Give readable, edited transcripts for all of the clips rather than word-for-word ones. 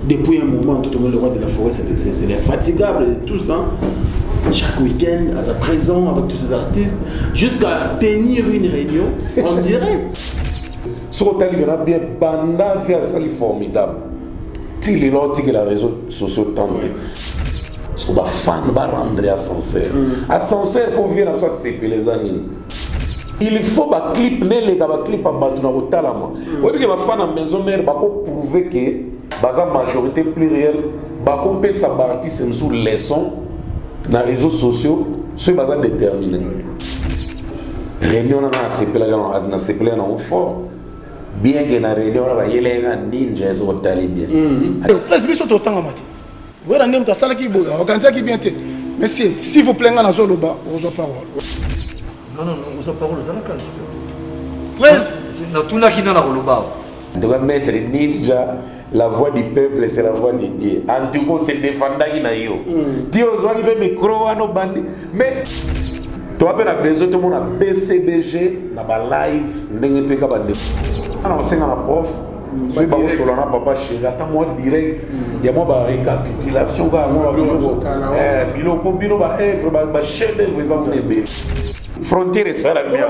depuis un moment, tout le monde, le roi de la forêt, c'est infatigable et tout ça. Chaque week-end, à sa présent avec tous ces artistes, jusqu'à tenir une réunion, on dirait. Sur le il y a bien banda faire ça formidable. Si les gens qui la réseau sociaux tentent. Parce que les fans vont rendre à Sancerre. À Sancerre, pour venir à c'est les années. Il faut un clip, les clip à Batuna au Talama. Vous voyez que les fans à maison mère vont prouver que la majorité plurielle va couper sa partie sous leçon dans les réseaux sociaux, c'est pas déterminé. Réunion dans la CPL dans fort. Bien que la réunion il y a un ninja sur le talibien. Presque bien sur le temps en matin. Vous voyez, on a ça qui est beau, on a qui bien été. Mais s'il vous plaît, on a zolo bas, on a parole. Non, on a parole, ça n'a pas Presque. Tout n'a qui n'a pas le doit mettre ninja, la voix du peuple, c'est la voix de Dieu. En tout cas, c'est défendant qui n'a eu. Dieu a dit micro à nos bandits. Mais tu as besoin de tout le monde à BCBG, dans la live, n'est pas capable de. On sait que la prof, c'est pas sur la papa chéri, attends-moi direct. Il y a moi récapitulation, bilo ba œuvre, ba chef d'œuvre, ils ont fait. Frontière et ça la mienne.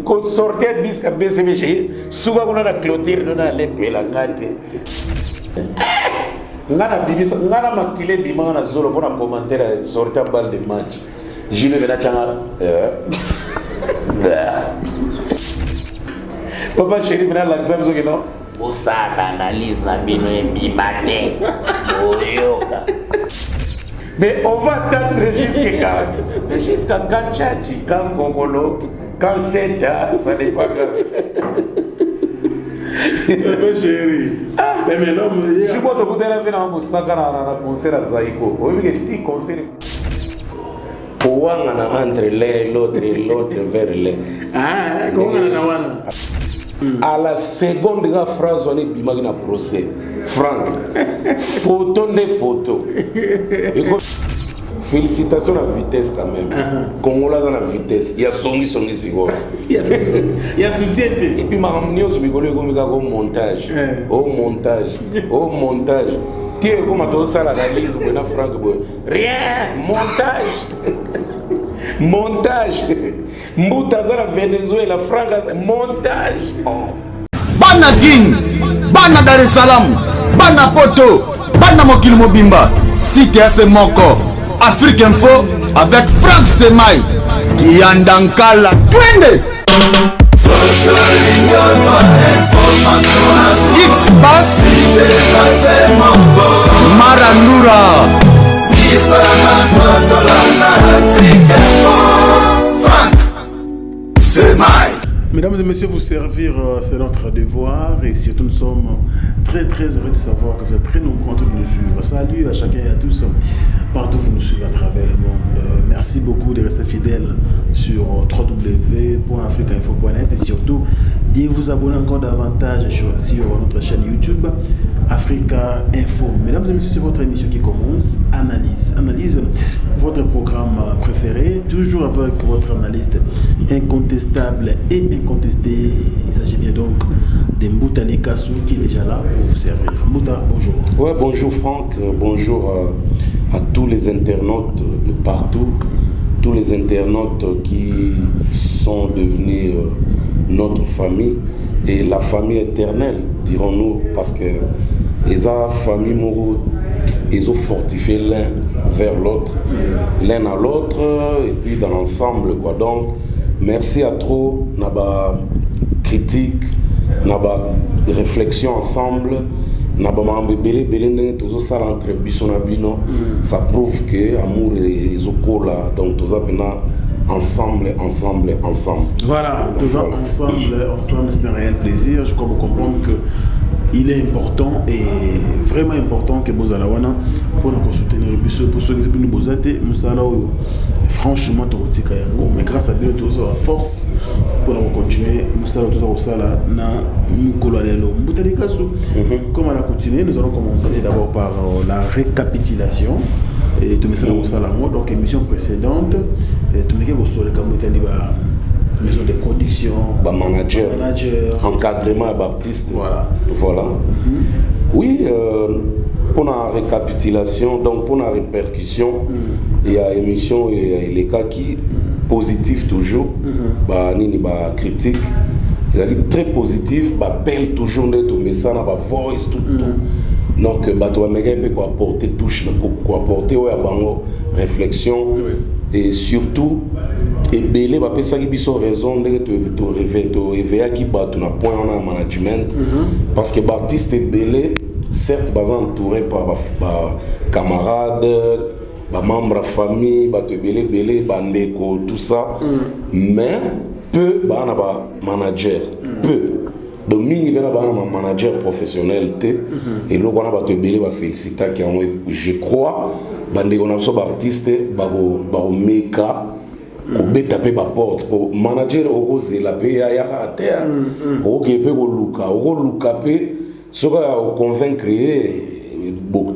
Quand sortait disque à BCBG, souvent on a la clôture, on a l'épée, la gâte. On a maquillé bimana na zolo pour un commentaire sortir balle de match. Je ne vais pas Papa chéri, maintenant l'accent, vous savez non? Pour ça, l'analyse n'a pas bimate. Mais on va attendre jusqu'à quand Tchachi, quand Gongolo, quand Seta, ça n'est pas grave. Papa chéri. Mais non, je vois que vous avez un concert à Zaïko. Vous avez un petit concert. Pour entre l'autre vers l'un. Ah, comment on a à la seconde la phrase on est bimagi na procès. Franck, photo de photo. Félicitations à la vitesse quand même. Congola dans la vitesse. Il y a songi sigo. Il y a soutien. Et puis ma ramené au micro comme au montage. Au montage. Tiens comme à ça la réalise pour Franck. Rien, montage. Mbutazara Venezuela, Franca, montage. Bana Guine, Bana Dar es Salaam, Bana Poto, Bana Mokil Mobimba, Cité AC Moko, Afrique Info avec Franck Stemai, Yandankala, Twende. X-Bass, Marandura. Mesdames et messieurs, vous servir, c'est notre devoir et surtout nous sommes très heureux de savoir que vous êtes très nombreux de nous suivre. Salut à chacun et à tous, partout où vous nous suivez à travers le monde. Merci beaucoup de rester fidèles sur www.africainfo.net et surtout de vous abonner encore davantage sur notre chaîne YouTube Africa Info. Mesdames et messieurs, c'est votre émission qui commence, Analyse, votre programme préféré, toujours avec votre analyste incontestable et incontesté. Il s'agit bien donc de Mbouta Lekassou qui est déjà là pour vous servir. Mbouta, bonjour. Ouais, bonjour Franck, bonjour à tous les internautes de partout, tous les internautes qui sont devenus notre famille et la famille éternelle, dirons-nous, parce que les familles Mourou, ils ont fortifié l'un vers l'autre, l'un à l'autre, et puis dans l'ensemble, quoi. Donc, merci à trop, naba critique, naba réflexion ensemble, naba mambébélé, belé, tout ça entre bisonabino, ça prouve que amour et zoko là, donc tout ça maintenant ensemble. Voilà, tout ça ensemble, c'est un réel plaisir. Je crois vous comprendre que il est important et vraiment important que Bozalawana pour nous soutenir pour ceux qui nous bozate nous franchement mais grâce à Dieu tous à force pour nous continuer nous na mukolalo comme on a continué nous allons commencer d'abord par la récapitulation et tout ça donc émission précédente tout me que vous sur le maison de production, manager, encadrement d'artistes. Voilà. Oui, pour la récapitulation, donc pour la répercussion, il y a émission et les cas qui positif toujours, critique. Il y a très positif, appelle toujours des messages, voice tout. Donc, tu peux apporter touche, apporter réflexion et surtout, et belé, ça qui a raison de réveiller qui bat un point en management parce que l'artiste est belé, certes, entouré par camarades, membres de famille, belé, bandeko, tout ça, mais peu manager, peu. Donc, il y a un manager professionnel et là, on a belé féliciter je crois, on a un artiste, méca. Au taper ma porte pour manager au rose la paix à terre au Québec au Luca sera au convaincre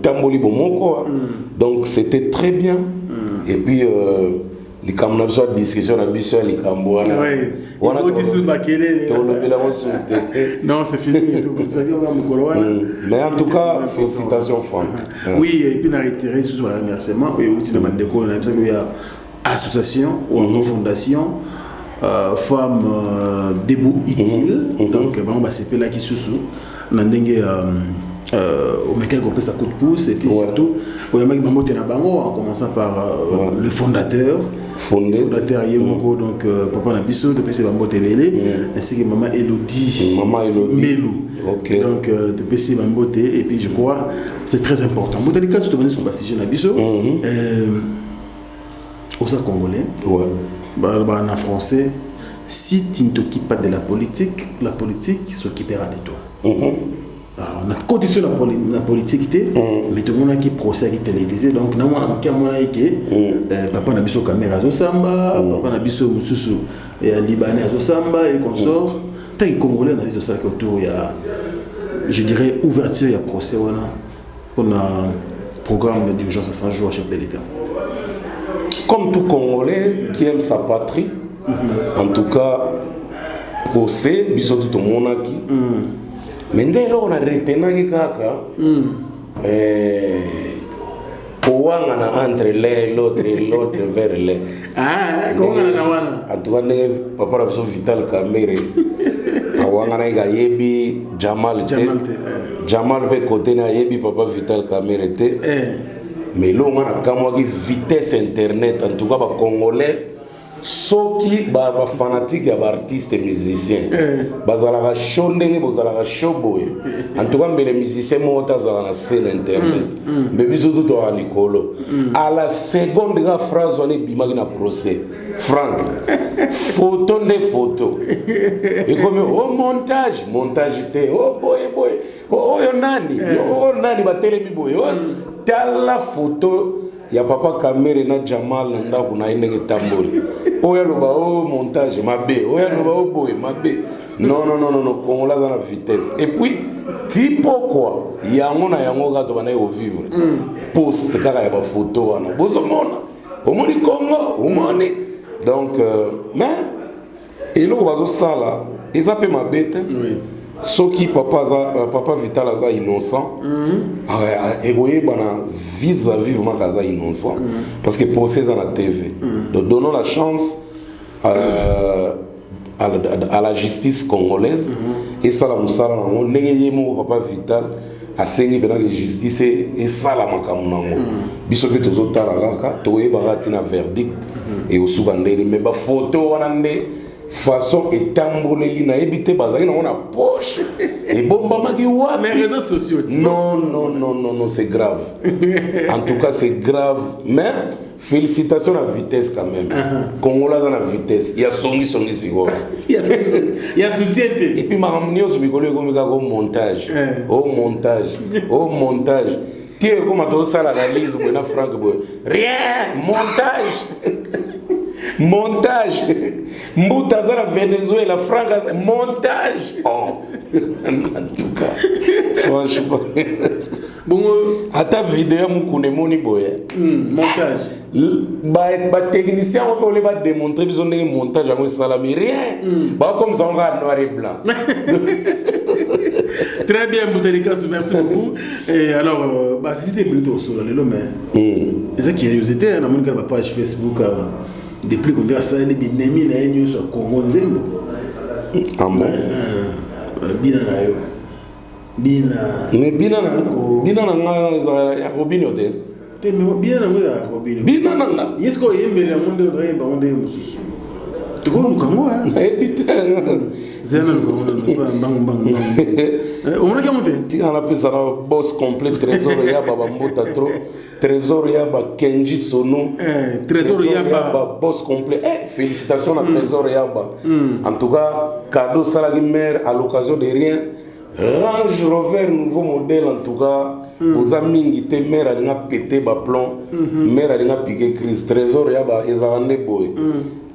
tamboli pour mon corps donc c'était très bien et puis les camarades sur discussion à bisou les camarades non c'est fini mais en tout cas félicitations Franck. Oui et puis on a retiré sur le remerciement et aussi demandé de quoi il y a association ou en fondation femmes debout utile donc c'est là qui sous nandengue au mec qui a sa coup de pouce et puis surtout en commençant par le fondateur Yemoko donc papa Nabiso de PC Bambo Tebele ainsi que maman Elodie Melou donc de PC Bambo et puis je crois c'est très important moi dans les cas de venir sur Bastien Nabiso aux Congolais, en français, si tu ne t'occupes pas de la politique s'occupera de toi. Alors, on a condition la politique, mais tout le monde qui procède à télévisé, donc nous avons papa n'a pas caméra à Samba, papa n'a pas Libanais à Samba et consorts. Tant que les Congolais analysent ça autour, il y a, je dirais, ouverture, il y a procès, on a un programme d'urgence à 100 jours à chef de l'État. Comme tout Congolais qui aime sa patrie, en tout cas, procès, bisous tout le monde qui. Mais dès lors, on a retenu kaka, entre l'autre vers les. Ah, comment on a en tout cas, papa a Vital Kamere. Awangana ga yebi Jamal be côté na yebi papa Vital Kamere te. Mais là, on a une vitesse internet, en tout cas, les Congolais, ceux qui sont fanatiques des artistes et musiciens. Ils sont en tout cas, les musiciens sont dans la scène internet. Mais ils sont tous à Nicolo. À la seconde, la phrase, on est dans le procès. Franck, photo de photo. Et comme, oh montage, oh boy, oh nani, ba telemi boy. La photo, il y a papa Kamere na Jamal nda kuna inenge tamboli. Oh yaloba oh montage mabe, oh yaloba oh boy mabe. Non, Congo là dans la vitesse. Et puis, tipo quoi, yango na yango gato bana yo vivre. Post kaka ya ba photo wana. Bozomona. Omoni Congo, omoni. Donc mais et là bazo sala, ils appellent ma bête. Oui. Ceux qui papa Vital aza innocent, et voyez bana vis-à-vis vraiment kaza innocent, parce que procès dans la TV. Donc donnons la chance à la justice congolaise et ça la musala nango ndenge mo papa Vital asengi pena que justice et ça la makamu nango. Biso pe tozotala kaka toye barati na verdict et osubandeli mais ba photo wana nde façon étamboleli na ebité bazali na poche et bomba maki wa mais réseaux sociaux non c'est grave. En tout cas c'est grave mais félicitations à la vitesse quand même. Congolais dans la vitesse il y a songi sigo il y a soutien et puis maramnio sur bikolo comme montage montage tiens comme to ça la réalise pour na Franck boy rien montage Mbuta za la Venezuela Franck montage en tout cas franchement bon à ta vidéo mukune moni boy montage technicien on peut pas démontrer besoin de montage à salami rien bah comme ça on va noir et blanc. Très bien Boutelika, merci beaucoup. Et alors bah c'était plutôt sur le mais c'est curiosité on a mon page Facebook depuis qu'on dit ça les binemi na ñu sur Congo Nzembo. Ah bon. Bina na yo. Bina. Mais bina na nga obino de. Te me bina na nga obino. Bina na nga. Yesko yembe la monde do yemba monde mususu. Tuko lukango Zena lukango bang. On a comment tu on appelle ça boss complet trésor ya baba mbota trop. Trésor Yaba Kenji Sono. Trésor Yaba boss complet. Félicitations à Trésor Yaba. En tout cas, cadeau Salagi mère à l'occasion de rien. Range Rover nouveau modèle en tout cas. Aux amis qui étaient mère à pété bas plomb. Mère à piqué crise. Trésor Yaba Ezarane boy.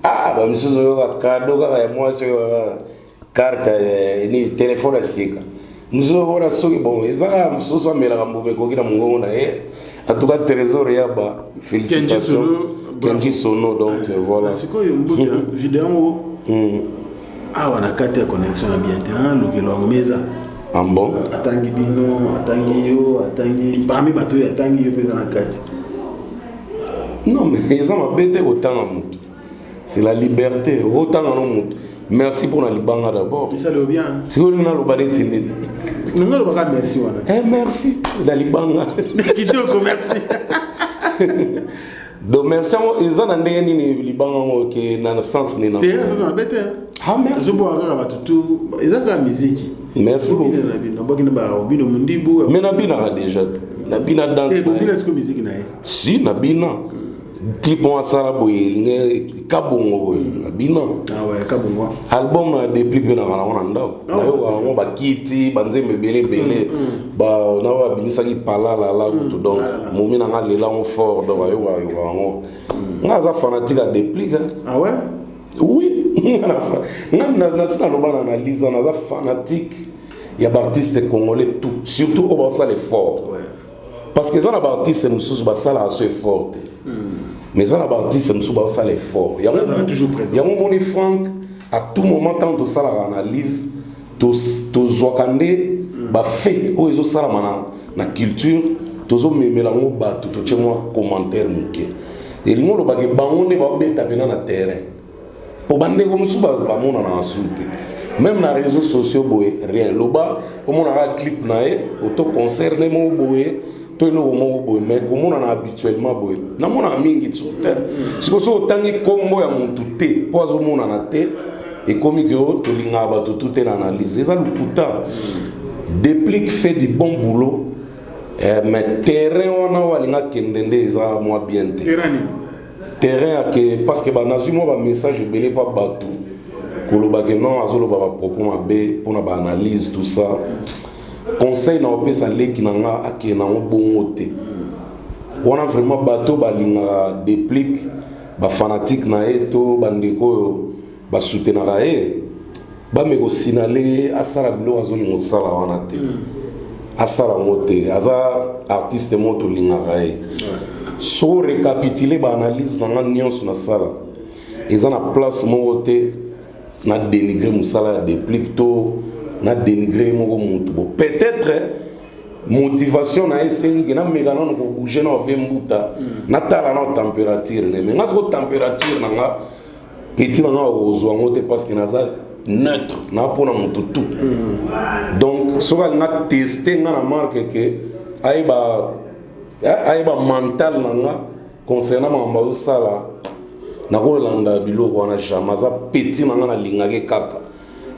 Ah bah monsieur Zoyoga cadeau moi sur carte ni téléphone à sika. Nous avons la bon Ezara monsieur mais la ramboube koki na mungo na en tout cas, Trésor Yaba, félicitations. Kenji Sono, donc voilà. C'est quoi une vidéo? Ah, on a 4 connexions bien. Le mesa. Ah bon? Atangi Bino, Atangi Yo, Atangi. Parmi bateaux, Atangi Yo, dans la 4. Non, mais ils ont bêté autant en mout. C'est la liberté, autant en mout. Merci pour la libanga d'abord. Ça le bien. Si vous voulez, nous allons nous n'allons pas merci. Merci, la libanga. Qui te remercie. Donc merci, ils ont un déni libanga qui n'a pas sens ni non. D'ailleurs, ça m'a bêté. Ah merci. Je bois à tout. Ils ont la musique. Merci beaucoup. Mais Nabina déjà. Nabina danse. Nabina est-ce que musique n'a? Si Nabina. Clip on sala boy kabongo Nabina. Ah ouais, kabongo. Album na depuis que na wana ndao. On ba kiti banzembe belé ba na wa binisa ki pala la tout donc momi na ngalela on fort donc yo wa ngaza fanatique à déplique. Ah ouais? Oui. Na sina loba na analyse na za fanatique. Il y a artistes congolais tout, surtout au bas ça les fort. Parce que les artistes nous sous bas ça là assez fort. Mais les artistes nous sous bas ça les fort. Il y a toujours présent. Il y a mon Franck à tout moment tant de ça la analyse to zwakande ba fait o ezo sala mana na culture tozo memela ngo ba to tchemwa commentaire muke. Et lingo lo ba ke bangonde ba beta bena na terrain. Pour bande comme sous ba mona na insulte. Même dans les réseaux sociaux, rien. Loba, comme on a un clip naé, auto concert les mots boé, tout le monde boé, mais comme on a habituellement boé. Na mon ami qui sur terre. C'est que ça autant que combo ya mon touté, pas au monde en até et comme que tout l'ingaba tout est analysé. Ça le coûta. Déplique fait du bon boulot, mais terrain on a walinga kendende ça moi bien. Terrain parce que bah nazimo ba message belé pas bateau. Kolobake non azoloba ba propos mabe pour na ba analyse tout ça conseil na opesa leki nanga akena ngo bongo te wana vraiment bateau balinga déplique ba fanatique na eto bandeko ba soutenir ba meko sinale asala bilo azolingo sala wana te asala mote aza artiste moto linga so récapituler ba analyse nanga nyonso na sala eza na place mo te na dénigrer musala déplique to na dénigrer mon mutu bo peut-être motivation na esengi na megana no bouger na vembuta na tala na température ne mais ngaso température na nga petit na ozwa ngote parce que nazal neutre na pona mutu tout donc so nga tester nga na marque que aiba mental na nga concernant ma sala na kolanda biloko wana jamais za petit nanga na lingake kaka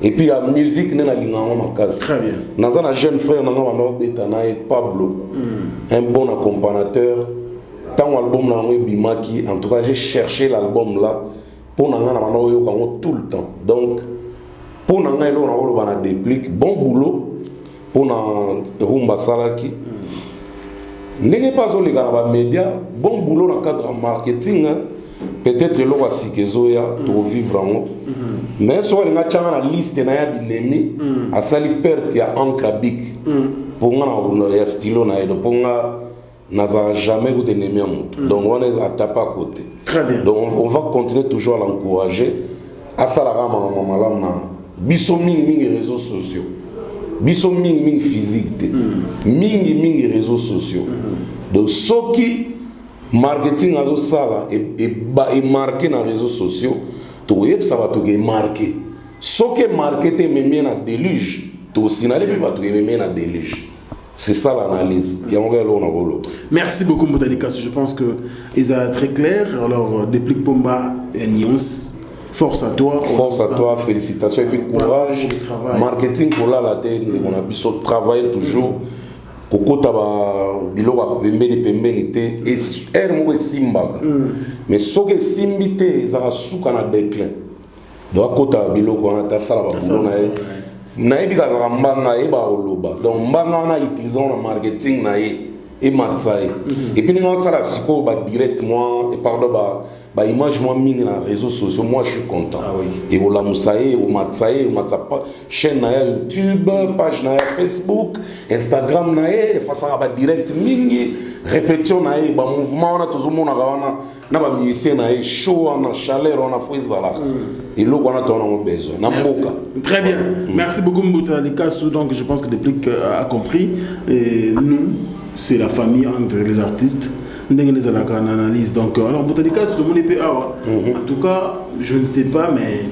et puis la musique na lingango makasi très bien naza na jeune frère nanga wana beta na Pablo un bon accompagnateur tant album na ngo bimaki en tout cas j'ai cherché l'album là pour nanga na wana yo kango tout le temps donc pour nanga elo na olo bana déplique bon boulot pour na rumba salaki ndenge pas au les gars média bon boulot dans cadre marketing peut-être le voici que Zoya pour vivre en haut mais soit les gars na liste na ya binemi a sali perte ya encre bic pour nga ya stylo na edo pour nga n'a jamais goûté ennemi à moto. Donc on est à taper à côté. Très bien. Donc on va continuer toujours à l'encourager. À ça la biso mingi réseaux sociaux. Biso mingi physique. Mingi réseaux sociaux. Donc ce qui marketing à ça là est marqué dans les réseaux sociaux. Tout ça va tout marqué. Ce qui est marketé même bien à déluge. Tout signalé mais va tout même bien à déluge. C'est ça l'analyse. Merci beaucoup Moutanika. Je pense que ils sont très clair. Alors déplique Pomba et nuance. Force à toi. Force à toi, félicitations et puis courage. Marketing pour la tête, on a besoin de travailler toujours. Koko taba biloko pembeni te et mo simba. Mais soke simbité za suka na déclin. Do akota biloko na ta sala ba bona na ebi kaza mbanga e ba oloba. Donc mbanga na utilisant le marketing na e matsaye. Et puis nga sala siko ba directement et pardon ba image moi mingi na réseaux sociaux, moi je suis content. Ah oui. Et voilà moussaye ou matsaye ou matsapa chaîne na YouTube, page na Facebook, Instagram na face à ba direct mingi répétition na ba mouvement na tout le monde na ba musicien na show na chaleur on a fait ça là. Et là on a ton besoin na mboka. Très bien. Merci beaucoup Moutanika. Donc je pense que Déplique a compris et nous c'est la famille entre les artistes. Analyse. Donc, alors, Moutanika, c'est le monde épée. En tout cas, je ne sais pas, mais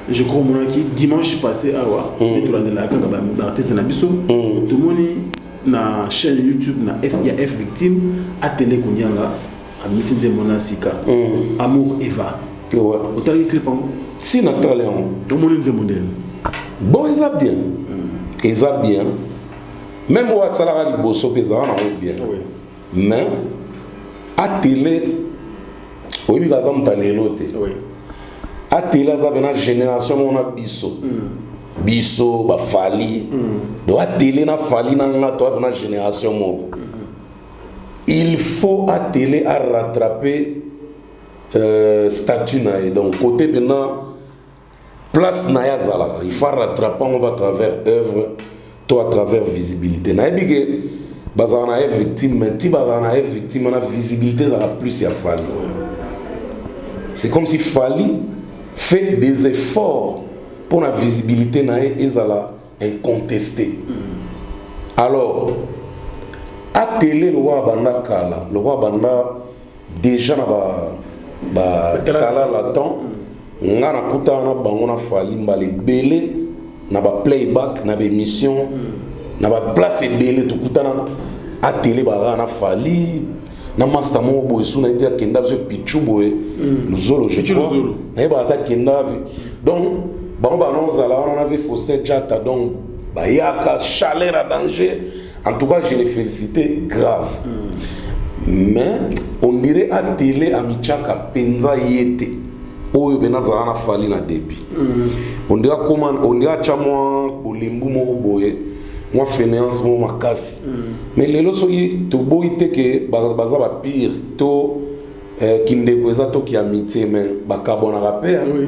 je crois que dimanche passé, l'artiste de Nabiso, tout le monde na chaîne YouTube, il y a F Victime, à télé, à Missine Monasika, Amour Eva. Ouais. Vous avez clip en si, Nathalie. Tout le monde est modèle. Bon, ils ont bien. Ils ont bien. Même moi, ça l'a dit, Bosso, ils ont bien. Mais, à télé, oui, il y a à télé, il y a une génération on a biso. Biso, ba fali. Donc, à télé, na fali, na une génération. Il faut à télé à rattraper statut. Donc, côté maintenant, place Naya Zala. Il faut rattraper à travers œuvre, à travers visibilité. Bazana est victime, mais si Bazana est victime, on a visibilité, ça va plus à Fali. C'est comme si Fali fait des efforts pour la visibilité, et ça l'a incontesté. Alors, à télé, le roi Banda Kala, le roi Banda déjà na Kala l'attend, on a kuta na bango na Fali mbali belé, na ba playback, na ba émission. Na ba place belé tout kutana à télé ba na fali na master mo boy suna dia kenda so pichu boy luzolo je crois na ba ta kenda donc ba non zala on avait Faustin Diatta donc ba yaka chaleur à danger en tout cas je les félicité grave mais on dirait à télé amichaka penza yete oyo bena za na fali na début on dirait comment on dirait chamwa bolimbu mo boy moi finance mon makasi mais les lois to boite que baza ba pire to kindeko za to ki amitié mais ba kabona rapper oui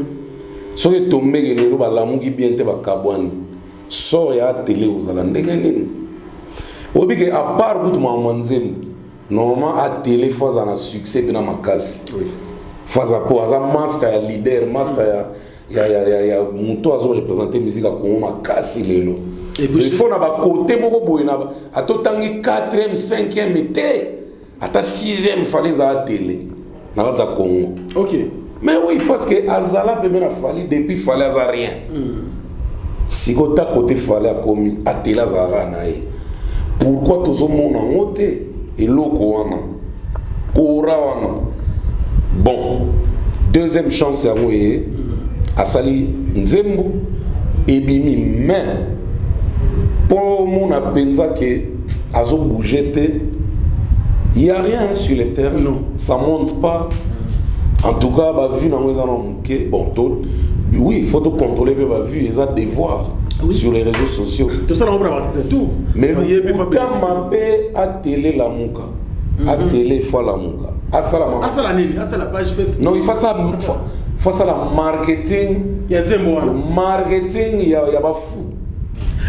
so que tomber les lois ba lamungi bien te ba kabwani so ya télé uzala ndenge nini obi que à part bout ma manzem normalement à télé faza na succès na makasi oui faza po aza master leader master ya muto azo représenter musique à Congo makasi lelo. Et puis il faut na ba côté moko boy na atotangi 4e 5e été ata 6e fallait za télé na za Congo. OK. Mais oui parce que azala pe na fallait depuis fallait za rien. Si côté côté fallait comme a télé za rana e. Pourquoi tout le monde en haute et loko wana. Kora wana. Bon, deuxième chance à moi asali nzembo ebimi mais pour mon apenza que azo bouger il y a rien sur les terres non ça monte pas en tout cas ba vu na mweza na muke bon tout oui il faut tout contrôler ba vu les a devoir oui. Sur les réseaux sociaux tout ça on va voir c'est tout mais quand à télé la muka à télé fois la muka asala nini asala page Facebook non il faut ça face à la marketing, il y a Nzembo. Le marketing, il y a pas fou.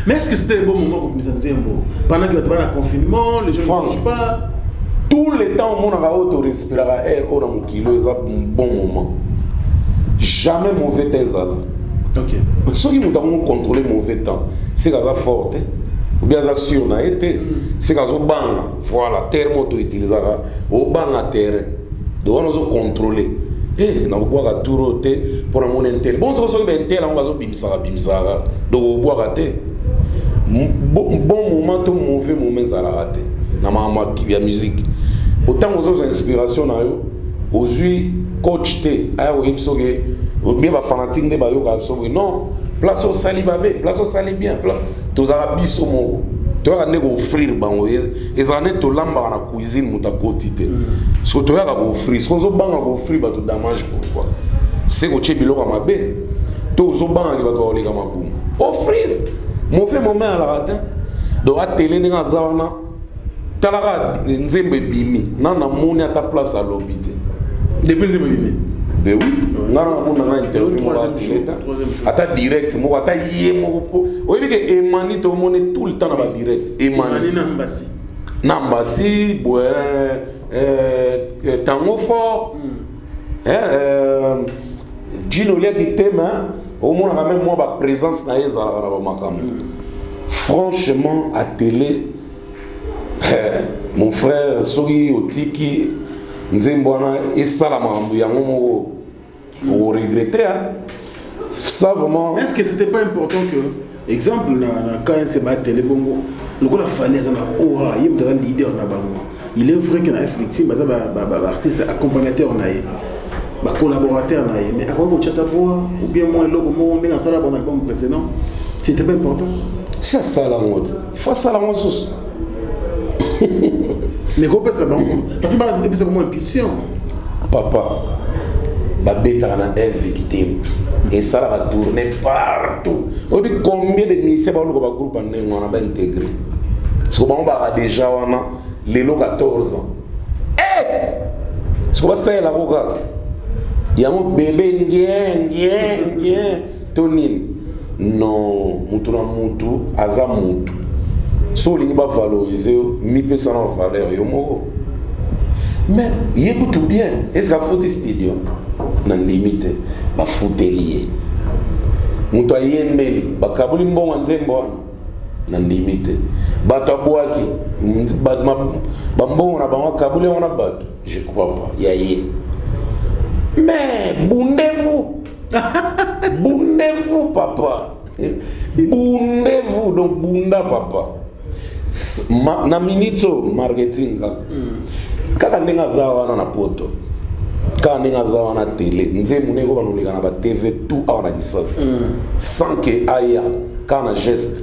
Mais est-ce que c'était un bon moment pour Nzembo? Pendant qu'il y a le confinement, les gens ne mangent pas. Tout le temps, on a auto-respiré, on a un kilo, c'est un bon moment. Jamais mauvais temps. Ok. Ceux qui ont contrôlé mauvais temps, c'est qu'ils sont forts, ou bien ils sont sûrs, c'est qu'ils sont bang. Voilà, terme auto-utilisé, au bang à terre. Donc on a contrôlé. Eh, on a boire à tout roté pour mon intel. Bon, si on a un tel, on va bimsara. Donc on boit à terre. Bon moment, tout mauvais moment, ça l'a raté. Dans ma musique. Autant aux autres inspirations, aujourd'hui, coach T, ou bien les fanatiques de Bayo, non, place au salibabé, place au salibien, tu as un mots. Tu as offrir, ils en est au lamba dans la cuisine, tu as quotité. Ce que tu as offrir, ce que tu as offrir, tu damage pourquoi. C'est que tu as bilo comme abé. Tu as offrir, offrir. Mauvais moment à la ratin. Donc à télé, tu as Talara nzembe bimi nana moni ata place à l'obité Depuis nzembe bimi ben oui nana moni na interview mo ata direct mo ata yé mo oyebi ke emani to moni tout le temps na ba direct emani nambasi boe tango fort Gino lia ki tema au moins quand même moi ba présence na yeza na ba makam franchement à télé. Mon frère, Sori Otiki, Nzembwana, et ça, la marambu, on regrettait. Ça vraiment. Est-ce que c'était pas important que, exemple, quand il s'est battu, les bongo, le gars a fallu un aura, il y a un leader dans bango. Il est vrai qu'il y a un victime, un artiste accompagnateur, un collaborateur, mais à quoi vous chatez voix, ou bien moi, on met dans ça dans l'album précédent, c'était pas important. C'est ça la mode. Il faut ça la mode. Mais comment ça va? Parce que c'est comme une impulsion. Papa, Babetta est victime. Et ça va tourner partout. On dit combien de ministères va le groupe en intégré. Parce qu'on va déjà les 14 ans. Eh! Parce qu'on va ça la regarde. Il y a un bébé bien, Tonine. Non, Moutouna Moutou, Aza Moutou. Si on va valoriser, mi peut s'en valeur. Mais écoute bien, est-ce qu'il faut des studios? Non, limite, il faut des liés. Moutou a yémeli, bakabuli mbon anzembo non limite. Bato aboaki, bambon na bango kabuli on a battu. Je crois pas. Yaye. Mais bundez-vous. Bundez-vous, papa. Bundez-vous, donc bunda, papa. Na minito marketing kaka ndinga zawa na poto kaka ndinga zawa na télé nzemu neko banoleka na ba TV tout awana kisasa sans que aya kana geste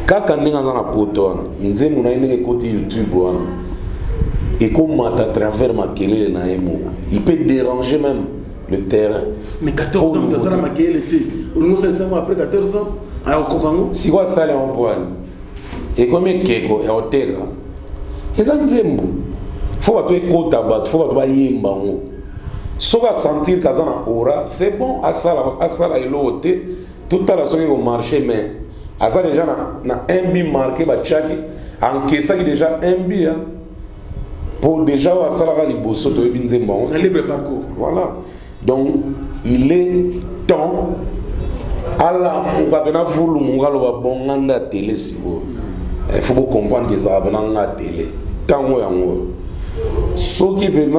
kaka ndinga za na poto wana nzemu na ndenge côté YouTube wana et comme à travers ma kelele na emo il peut déranger même le terrain. Mais 14 ans ça la ma kelele était nous sommes après 14 ans alors kokango si quoi ça les en point. Et comme Keko et Otega, ils ont dit faut pas tuer Kota bat, faut pas tuer Yimba. Si on va sentir qu'à aura, c'est bon à ça et l'autre, tout à la soirée au marché, mais à ça déjà na un bi marqué ba tchaki, encaissé qui déjà un bi pour déjà à ça la liboso to ebinzemba. Un libre parcours. Voilà. Donc il est temps à la mugabena voulu mugalo ba bonganda télé si vous. Il faut comprendre que ça va venir à la télé. Tant que ceux qui viennent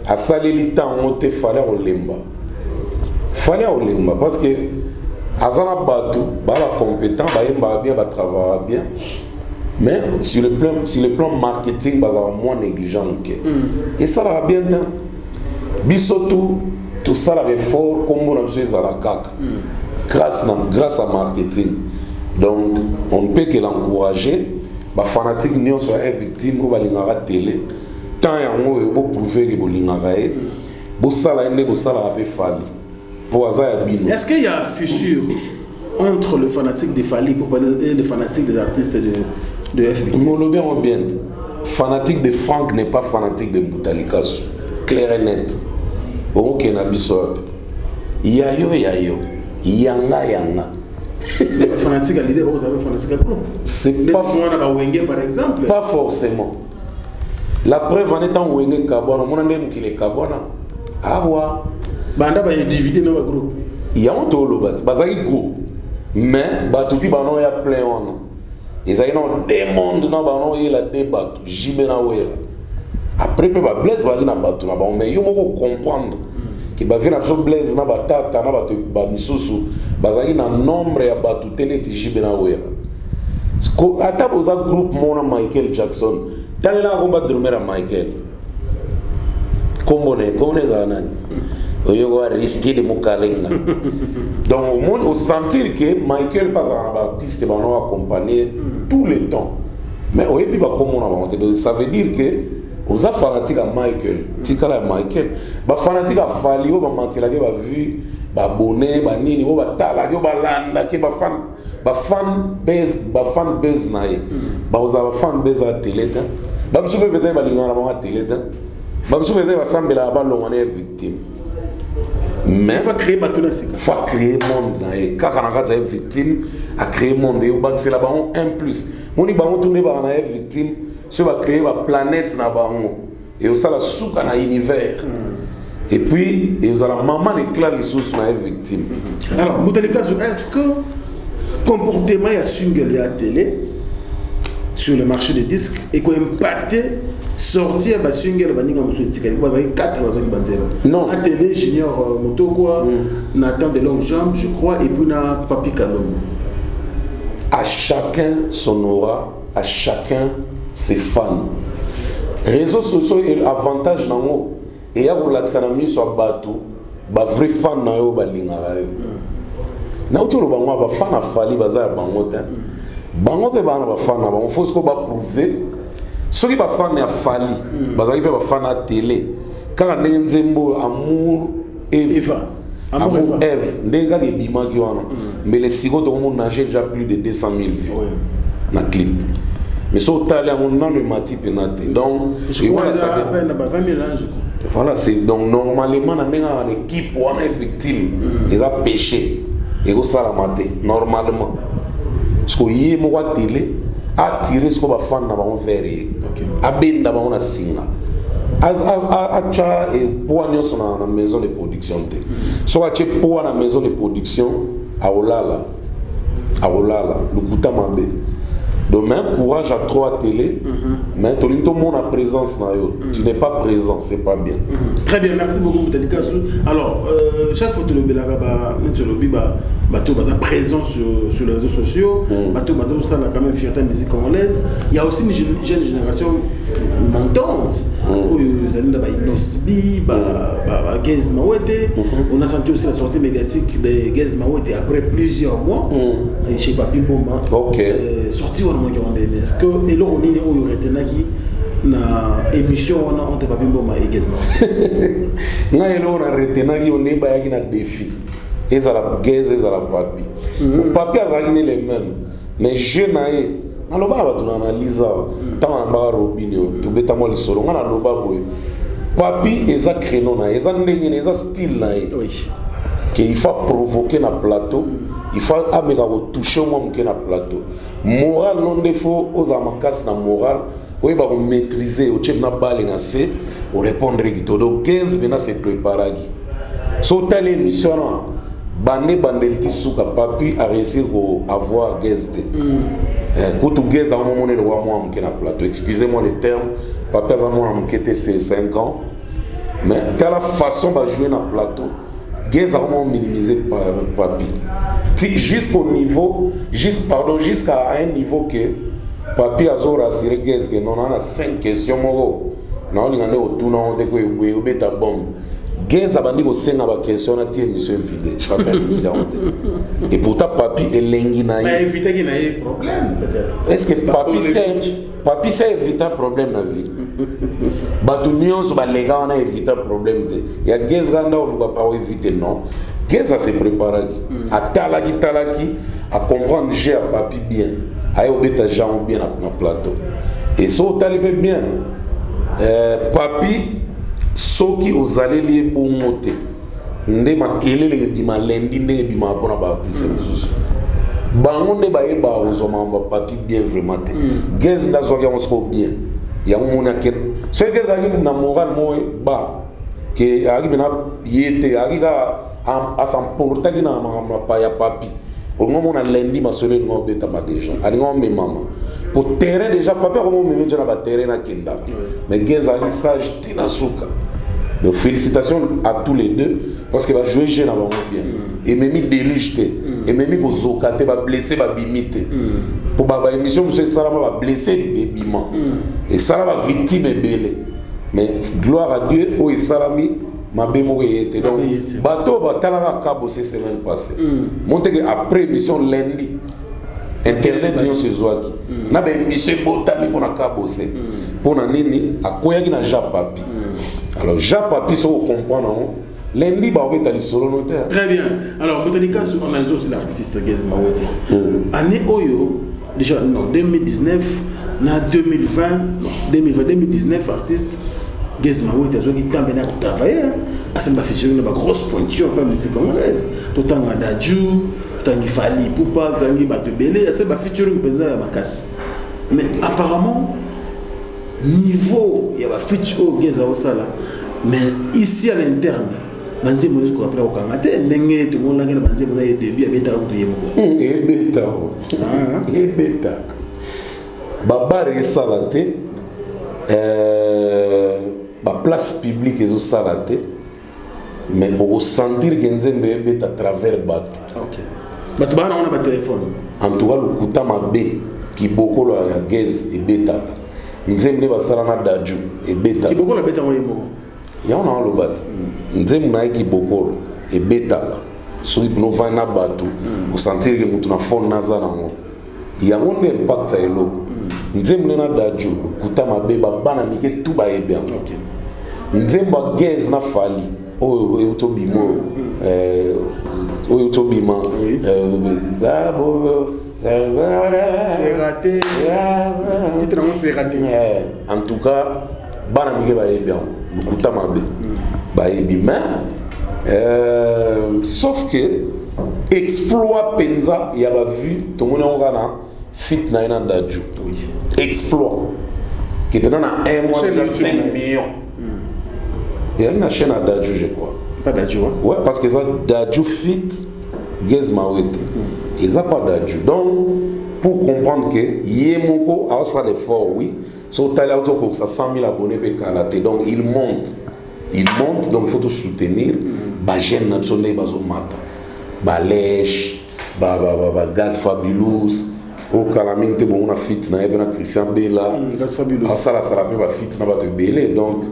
à salir le temps, il fallait au limba. Fallait au limba parce que Azana Batou, la compétent, bien, travailler bien. Mais sur le plan marketing, il est moins négligent. Et ça va bien. Bisotou, tout ça va fort comme on a besoin de la CAC. Grâce à marketing. Donc, on ne peut que l'encourager. Les fanatiques n'y sont pas victimes de la télé. Tant qu'il y a un prouver que est-ce qu'il y a une fissure entre le fanatique de Fali et le fanatique des artistes de FVT? Bien. Fanatique de Franck n'est pas fanatique de Boutalikas. Clair et net. Ok, Yayo. Yanga. Les fanatiques à l'idée, vous avez fanatique à groupe. C'est pas par exemple. Pas forcément. La preuve en étant où il est Kabona, mon ami qui est Kabona. Ah ouais. Banda va diviser dans le groupe. Il y a un tolo, bazaki groupe. Mais, batuti banon ya plein on. Ils ont des mondes dans banon et la débat. Jibé na wera. Après, peut ba blesse va na batu na banon. Mais yo moko comprendre. Qui va venir absolument blesse na batata na batu ba misusu. Bazaki na nombre ya batu télé ti jibé na wera. Ata boza groupe mona Michael Jackson. Tant là on va dormir à Michael. Comment est nani? Oyo va risquer de mokalenga. Donc au monde au sentir que Michael passe un artiste va nous accompagner tout le temps. Mais au début comment on a monté, ça veut dire que aux fanatiques à Michael, tikala Michael, ba fanatique à Fali, ba mantela ke ba vu, ba bonnet, ba nini, ba tala, ba landa, ke ba fan base nae. Ba aux fan base à télé ta. Ba msu peut-être ba lingana ba télé ta. Ba msu peut-être ba sambela ba longane victime. Mais il faut créer il faut créer monde nae. Quand on a une victime, à créer monde et c'est là-bas un plus. On dit on tourner par une victime, ça va créer la planète là-bas et on ça la soupe dans l'univers. Et puis et vous allez maman éclat les sources dans une victime. Alors, Moutalika, est-ce que comportement ya single ya télé sur le marché des disques et qu'on impacte sortir ba single ba ninga muso tikali kwa zaki 4 bazaki banzela non à télé junior Motokwa Nathan de longues jambes je crois et puis na Papi Kalongo. À chacun son aura, à chacun ses fans. Réseaux sociaux et avantage nango et ya relaxa na mi so bato ba vrai fan na yo ba lingara yo na utolo bango ba fan afali baza bango te bango pe bana ba fan na bango faut ce ko ba prouver ceux qui ba fan ya fali baza ki pe ba fan na télé kaka nzembo amour Eva amour Eve ndenga ke bima ki wana mais les sigo to monde nager déjà plus de 200 000 vues na clip. Mais so tali a mon nom de mati penate donc je crois que ça peine ba 20 000 ans. Voilà, c'est donc normalement dans une équipe où on est victime, ils ont péché, et au salamate normalement. Parce que hier moi télé a tiré ce qu'on va faire dans un verre, a ben dans un singa, a cha et poignons sur la maison de production. Soit tu poids la maison de production à Olala, le Koutamambe. Donc, même courage à trop à télé, mais tout le monde a présence. Tu n'es pas présent, c'est pas bien. Très bien, merci beaucoup, Moutalikasu. Alors, chaque fois que le Belaga, sur le Biba, bateau est présent sur les réseaux sociaux, bateau, ça a quand même fierté musique congolaise. Il y a aussi une jeune génération montante, où ils allaient là-bas, Inosbi, Gaz Mawete. On a senti aussi la sortie médiatique de Gaz Mawete après plusieurs mois, chez Papi Mboma. Sorti est-ce que et là on est au retenaki na émission on te Papi Mboma et Gaz Mawete. Na elo na retenaki on est ba na défi. Ezala Gaz ezala Papi. Papi azali les mêmes mais jeune nae aloba ba tuna analyse tant na robinio to beta mo lisolo ngana loba boy Papi eza créneau na eza ndenge eza style na oui que il faut provoquer na plateau. Il faut toucher au moins na plateau. Moral non défaut aux amakas na moral. Oui bah on maîtriser au chef na balle na c au répondre guito donc 15 bena se préparer. So telle émission bandel tisuka Papi a réussi à avoir guest. Quand tu guest à un moment le roi moi na plateau. Excusez-moi le terme. Papi a moi m'quétait c'est 5 ans. Mais quelle façon va jouer na plateau. Guest a vraiment minimisé Papi. Jusqu'au niveau, jusqu'à un niveau que Papi a rassuré Guest que non on a 5 questions moro. Non on est autour non de quoi ou beta bombe. Guest a bandi ko 5 questions na tie monsieur vide. Je rappelle monsieur. Et pourtant Papi est lengina. Mais éviter qu'il y ait problème peut-être. Est-ce que Papi c'est éviter un problème na vie. Batunion sur les gars on a évité un problème de. Il y a Guest ganda on va pas éviter non. Qu'est-ce que ça s'est préparé à talaki à comprendre j'ai à Papi bien à obéter gens bien na plateau et ça talibé bien Papi soki ozali li bon moté nde makelele bima lendi nde bima bona baptiste mususu bango nde ba yeba ozoma Papi bien vraiment te Gaz ndazo ya on bien ya mona ke so que ça na moral moi ba que ari mena yete ari ga a s'emporter na pa ya papi au moment na lundi ma sole no beta ma déjà ali ngom me mama pour terrain déjà papi comment me mettre na ba terrain na kenda mais geza ali sage tina suka. Donc félicitations à tous les deux parce que va jouer jeune avant bien et même déligé et même ko zokate va blesser va bimiter pour ba émission monsieur Salama va blesser bébiment et Salama va victime belé mais gloire à Dieu o Salami ma bémo était donc bateau va talaka cabo ces semaines passées monter après émission lundi internet bien se zoaki na ba émission botami pour na cabo c'est pour na nini akoyaki na Japapi. Alors, Japapi, si vous comprenez, lundi, bah, on va aller sur le notaire. Très bien. Alors, on a aussi l'artiste Gez Mawete. Année Oyo, déjà, non, 2019, 2020, 2019, artiste Gez Mawete, ils ont été travailler. À une grosse pointure, pas musique congolaise. Tout le temps, on a Dadju, tout le temps, il fallait Poupa, tout le temps, il fallait Belé. C'est une featuring qui est ma casse. Mais apparemment, niveau il y a feature Geza Osala mais ici à l'interne banzi mo ko appela okangate ndenge to mo langa banzi mo na début abeta ko yemo et beta baba resalate ba place publique ezo salate mais au sentir que nzembe beta à travers bato OK bato bana on a ba téléphone en tout cas le kuta mabe qui beaucoup la Gez et beta nzembe basala na Dadju et beta ki boko la beta mo yemo ya on a le bat nzembe na ki boko et beta so ipno vana bato au sentir que mutu na fond naza na mo ya on impact elo nzembe na Dadju kuta mabe bana mike tout ba ebe OK nzembe Gez na fali o to bimo o to bima c'est raté. C'est raté. En tout cas, bana mike ba bien. Lukuta mabe. Ba bien. Sauf que exploit penza ya ba vu to mona ngana fit na ina Dadju. Oui. Exploit. Qui pendant un mois de 5 millions. Il y a une chaîne à Dadju je crois. Pas Dadju hein? Ouais, parce que ça Dadju fit Gez Mawete. Et ça pas Dadju. Donc pour comprendre que Yemoko a ça l'effort, oui. So Talia Auto pour ça 100 000 abonnés donc il monte, donc il faut tout soutenir. Ba jeune nationale bazo mata, ba lèche, ba Gaz Fabulous, au Calamine te bon on a fit na ebena Christian Bella, Gaz Fabulous. Ah ça la ba fit na ba te belé donc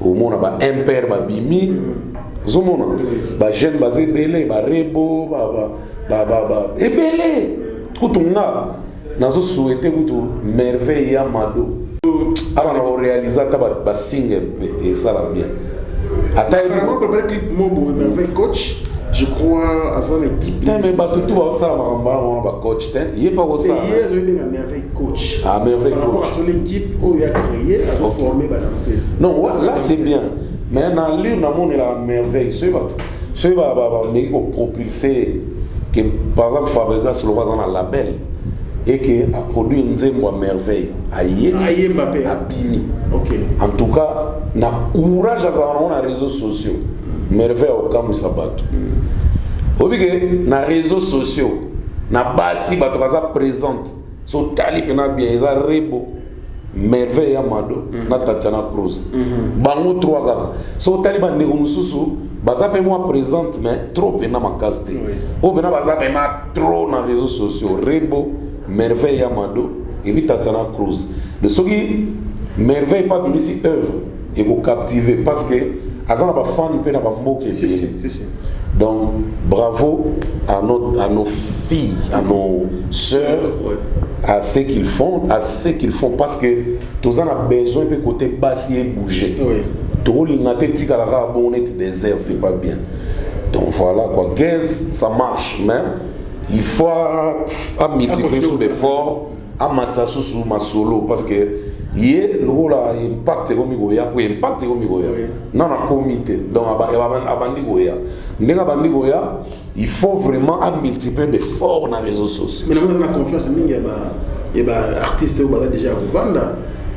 au monde a ba impère ba bimi, zomona ba jeune basé belé ba rebo ba et belé. Kutunga nazo souhaiter kutu merveille ya mado aba na réalisateur ba single et ça va bien ata vraiment préparer clip mo bo merveille coach je crois à son équipe mais ba tout ba ça ba coach il est pas ça hier je bien merveille coach merveille coach à son équipe où il a créé à se former ba danseuse non là c'est bien mais dans livre na mon la merveille c'est ba mais propulser que par exemple Fabregas le voit dans un label et que a produit une Nzembo à merveille aïe Mbappé à Bini. OK. En tout cas, na courage à avoir les réseaux sociaux. Merveille au Kamu Sabato. Oblige na réseaux sociaux na basi bato baza présente. So tali pena bien eza rebo. Merveille ya Mado na Tatiana Cruz. Bango 3 gars. So tali ba ndeko mususu baza pe moi présente mais trop pena makaste. O bena baza pe ma trop na réseaux sociaux. Rebo Merveille ya Mado et puis Tatiana Cruz. De ce qui merveille pas de musique œuvre et vous captiver parce que azana ba fan pe na ba mboke. Si. Donc bravo à nos filles, à nos sœurs, à ce qu'ils font, parce que tous en a besoin de côté bassier bouger. Tout l'ingate tigala bonnet désert c'est pas bien. Donc voilà quoi, Gez ça marche mais il faut multiplier sur l'effort, à mater sous ma solo parce que hier le rôle a impact comme Goya pour impact comme Goya. Non na comité donc abandi Goya. Ndega bandi Goya, il faut vraiment multiplier l'effort dans les réseaux sociaux. Mais la confiance mingi ya ba artiste ou ba déjà vendre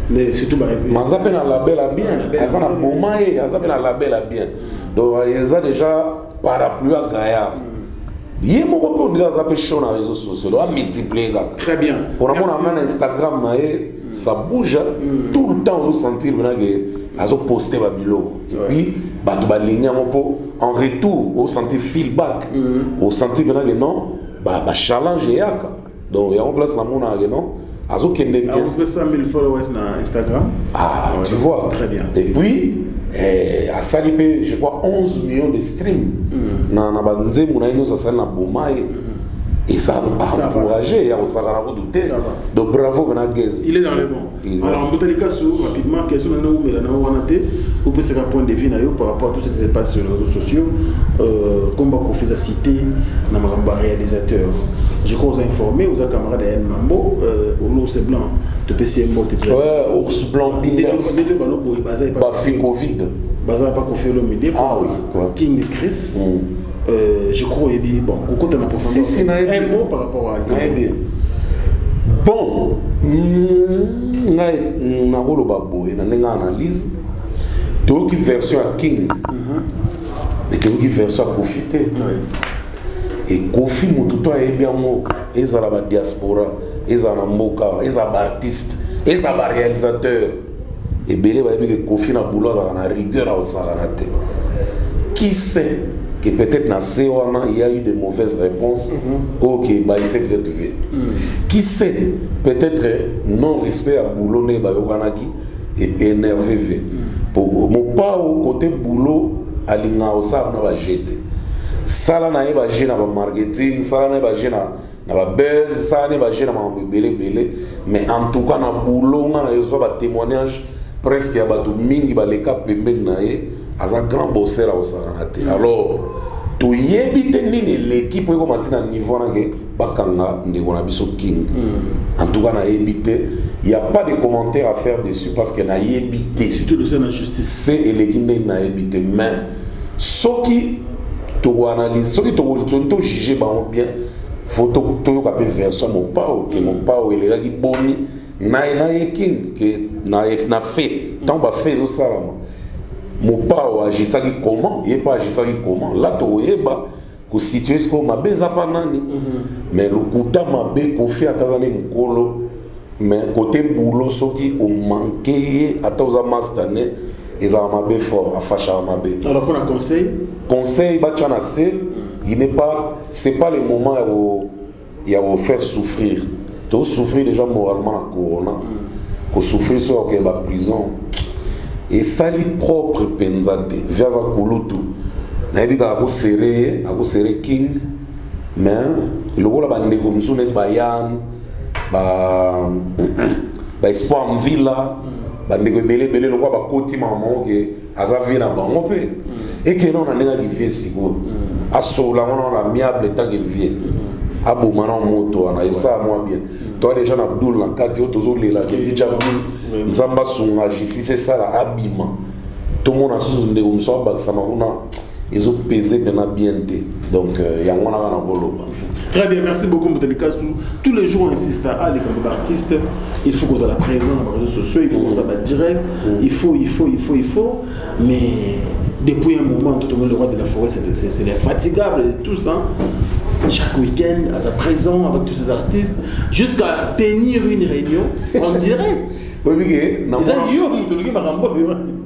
mais surtout Maza pe na label à bien, Maza na Bomaye, Maza pe na label à bien. Donc ils ont déjà parapluie à Gaïa. Il y a mon repos de Maza pe show na réseaux sociaux, on multiplier là. Très bien. Pour avoir un Instagram ça bouge tout le temps, vous sentir que azo poster babilo. Et puis bato ba ligne en retour, au sentir feedback, au sentir que non, ba challenge yaka. Donc il y a en place na mona non. Azo kende bien. Vous avez 100 000 followers sur Instagram. Ah, ouais, tu vois. Très bien. Et puis, à Salipé, je crois 11 millions de streams. Na banze munaino ça ça na Bomaye. Et ça a encouragé, il y a aussi douté. Donc bravo Benaghez. Il est dans le bon. Alors en Botalika rapidement, question de nous, mais là vous pouvez faire un point de vue par rapport à tout ce qui se passe sur les réseaux sociaux. Comme vous faites citer, dans réalisateur. Je crois vous informer, vous avez camarade d'Ayen Mambo, l'ours blanc, de PCMO. Ouais, ours blanc, Covid. Baza pas confié le midi. Ah oui. King Chris. Je crois qu'il dit bon, au côté de la profondeur. Un mot par rapport à bon, na rolo baboy na nenga analyse. Donc version à King. Mais que version à profiter. Et Kofi Mututo est bien mot. Ils ont la diaspora, ils ont la moka, ils ont artiste, ils ont réalisateur. Et belé va que Kofi na boulot na rigueur au saranate. Qui sait que peut-être dans ces wana il y a eu de mauvaises réponses. OK, bah il s'est peut-être vu. Qui sait peut-être non respect à boulot ne ba yokanaki et énervé. Pour mon pas au côté boulot alinga au sa na ba jeter. Sala na eba jena ba marketing, sala na eba jena na ba buzz, sala na eba jena ma belé, mais en tout cas na boulot nga na yeso ba témoignage presque ya ba to mingi ba leka pembeni na ye aza grand bosseur au saranate. Alors to yebite nini l'équipe ko matina niveau na ke bakanga ndeko na biso King. En tout cas na yebite, il y a pas de commentaires à faire dessus parce que na yebite surtout de ça la justice fait et l'équipe na yebite mais ce qui tu analyses, ceux qui te jugent bien, faut que tu aies version mon pao, que mon pao il est qui boni, na king que na fait, tant ba fait ça là. Mon pao agit ça qui comment, il pas agit ça qui comment. Là tu eba ko situer ce qu'on m'a beza pas nani. Mais le kuta m'a be ko fait atazane mukolo, mais côté boulot ceux qui ont manqué ataza mastane. Ils ont un peu fort à fâcher à ma. Alors pour un conseil il n'est pas, c'est pas le moment où il y a faire souffrir. Tu souffrir déjà moralement à corona, que souffrir sur la prison. Et ça les propre penzate vers un kulutu. Na dit à serrer King, mais le rôle à bande comme ça net bayan, ba espoir en villa. Bandeko belé le quoi ba koti maman que azavi na bango pe et que non na nenga ki vie siko asola on a miable tant que vie abo mana moto ana ça moi bien toi déjà na Abdul la kati otozo lela ke dit Abdul nzamba sunga jisi c'est ça la abima tout le monde a sous ndeko mso ba sama una ils ont pesé bien donc yango na bolo. Très bien, merci beaucoup Botalika. Tous les jours on insiste à les artistes, il faut qu'on soit la présence dans les réseaux sociaux, il faut qu'on soit direct, il faut, mais depuis un moment, tout le monde le roi de la forêt, c'est fatigable et tout ça. Chaque week-end, à sa présence avec tous ces artistes, jusqu'à tenir une réunion en direct. Oui,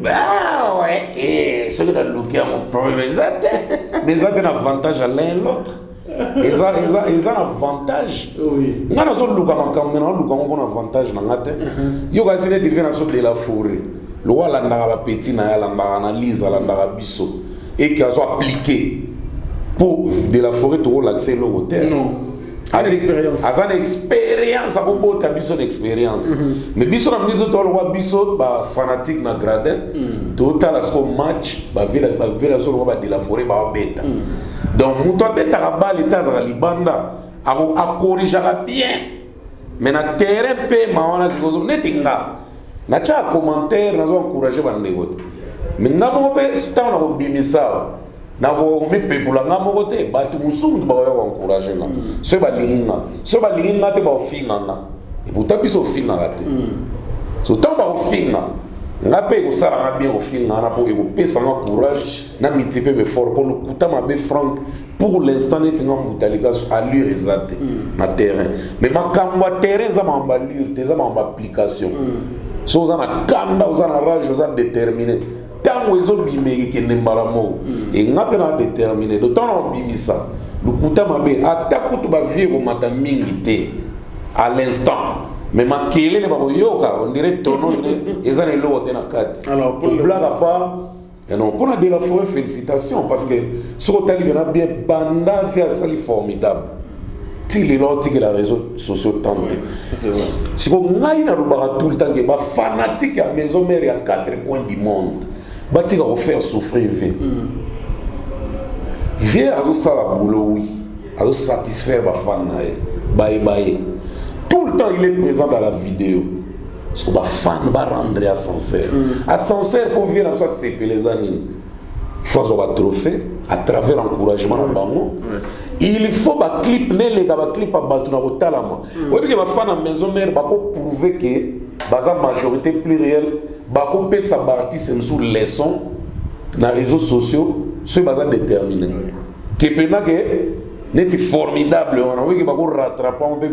ah ouais, et ceux qui ont le à mon problème, mais ils ont un avantage à l'un et l'autre. Ils ont un avantage. Oui. Nous avons un avantage. Ils ont un différence de la forêt. Le roi a petit, analyse, et qui a appliqué pour de la forêt pour l'accès au hôtel. Non. Expérience. As une expérience, à beaucoup de expérience. Mais biso na mizo to lo biso ba fanatique na gradin. Total asko match ba vela so ba de la forêt ba beta. Donc muto beta ka ba l'état za libanda a corriger bien. Mais na terrain pe ma wana sikozo netinga. Na cha commentaire na zo encourager ba ndeko. Mais ngamo pe sta na ko bimisa. Nako me pepula nga moko te batu musungu ba yo encourager nga so ba linga te ba finga nga et pourtant biso finga te so tant ba ofinga ngape ko sala bien ofinga na po ko pesa nga courage na multiplier effort pour le kuta mabe franc pour l'instant net nga mutalika allure exacte na terrain mais makamwa terrain za mamba allure te za mamba application so za na kanda za na rage za déterminé tant ezo bimeki kende mbala mo et ngape na déterminé de temps on bimisa le kuta mabe atako to ba vie ko mata mingi te à l'instant. Mais ma kele le babo yoka on dirait tono ils ont le hotel na carte. Alors pour le blague à faire et non pour la de la forêt félicitations parce que sur hôtel il y a bien banda fait ça formidable. Ti les lotis que la réseau sociaux tente. Ça c'est vrai. Si on ngai na lobara tout le temps que ba fanatique à maison mère à quatre coins du monde. Ba ti va faire souffrir vie. Viens à ça la boulot oui. À satisfaire ba fan na bye bye. Tout le temps, il est présent dans la vidéo. Parce qu'on va fan, va rendre ascenseur. Ascenseur, pour venir à ça, c'est que les années. Il faut avoir un trophée à travers l'encouragement. Il faut un clip, un clip à Batuna au Talama. Oui, parce que ma fan à maison mère, va prouver que la majorité plurielle, va couper sa partie sous leçon dans les réseaux sociaux, c'est déterminé. Que pendant que n'est formidable, on a vu que va rattraper un peu.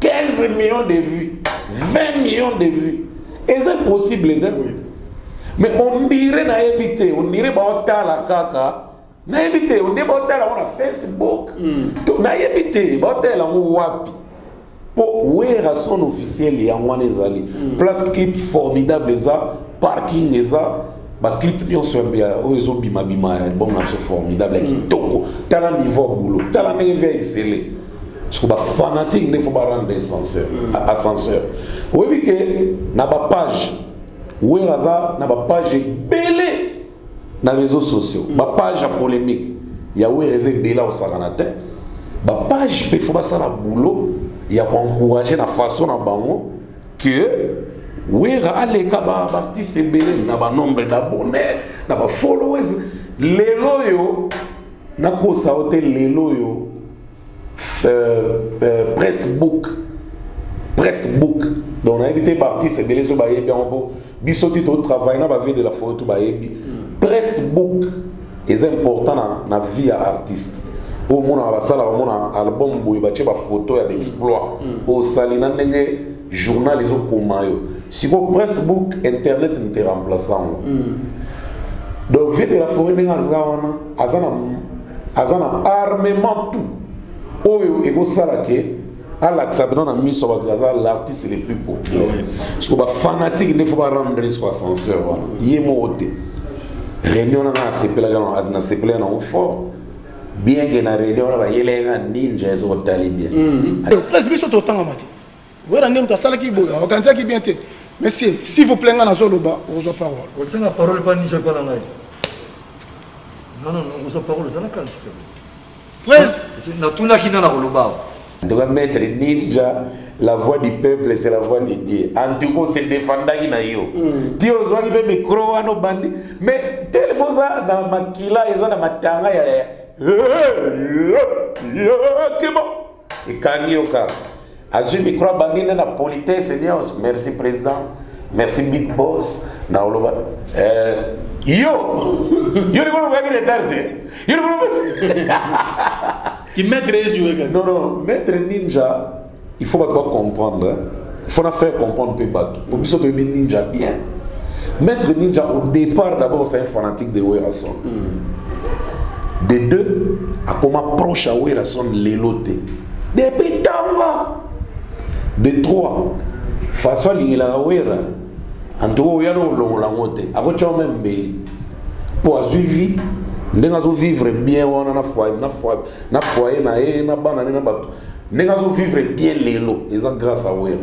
15 millions de vues, 20 millions de vues. Et c'est possible, mais on dirait na éviter, on dirait la kaka, na éviter, on dirait la Facebook, na éviter, la wapi. Pour ouvrir son officiel et en zali, place clip formidable ça, parking ça, ba clip ni on se bien, ozo bima bon c'est formidable qui toko, talent niveau boulot, talent niveau excellent. Parce que les fanatiques ne faut pas rendre ascenseur. Oui, que na ba page, oui raza na ba page belé na réseaux sociaux, ba page polémique. Il y a oui réseau belé au saranate. Ba page il faut pas ça la boulot, il y a encourager la façon na bango que oui aller ka ba artiste belé na ba nombre d'abonnés, na ba followers, les loyo na ko sa hôtel les loyo. Pressbook donc on a évité parti c'est belé so bayebi en bo bisoti to travail na ba vie de la photo bayebi Pressbook est important na vie à artiste au mona ba sala au mona album boy ba tche ba photo ya d'exploit au salina ndenge journal les autres komayo si ko Pressbook internet ne te remplaçant donc vie de la forêt ndenge azana armement tout oyo ego salake ala sabana na miso ba gaza l'artiste le plus populaire parce que ba fanatique ne faut pas rendre sur ascenseur yemo ote réunion na sepela na sepela na fort bien que na réunion ba yelenga ninja ezo talibia presque biso to tanga mati wera ndem ta salaki boya okanza ki bien te monsieur s'il vous plaît nga na zoloba ozo parole o senga parole pas ninja pas la ngai non ozo parole ça na kan en tout cas, maître ninja, la voix du peuple, c'est la voix de Dieu. En tout cas, c'est défendant qui n'a eu. Tu as besoin de micro à nos bandits. Mais tellement ça, dans ma kila, et ça, dans ma tanga, il y a et quand il y a un micro à bandit, dans la politesse, merci président, merci big boss. Yo, ne peux pas retarder. Yo ne peux pas. Qui maître jouer. Non, maître ninja, il faut pas comprendre. Il faut faire comprendre peu bateau. Pour que soit ninja bien. Maître ninja au départ d'abord c'est un fanatique de Werason. De deux, à comment proche à Werason l'éloté. Depuis tango. De trois, façon l'ila Wera. En tout cas, il y a un langote. Après, tu as même belli. Pour suivre, nous vivre bien, on a foyer, na banane, na bateau. Nous vivre bien les lots, et ça grâce à Wera.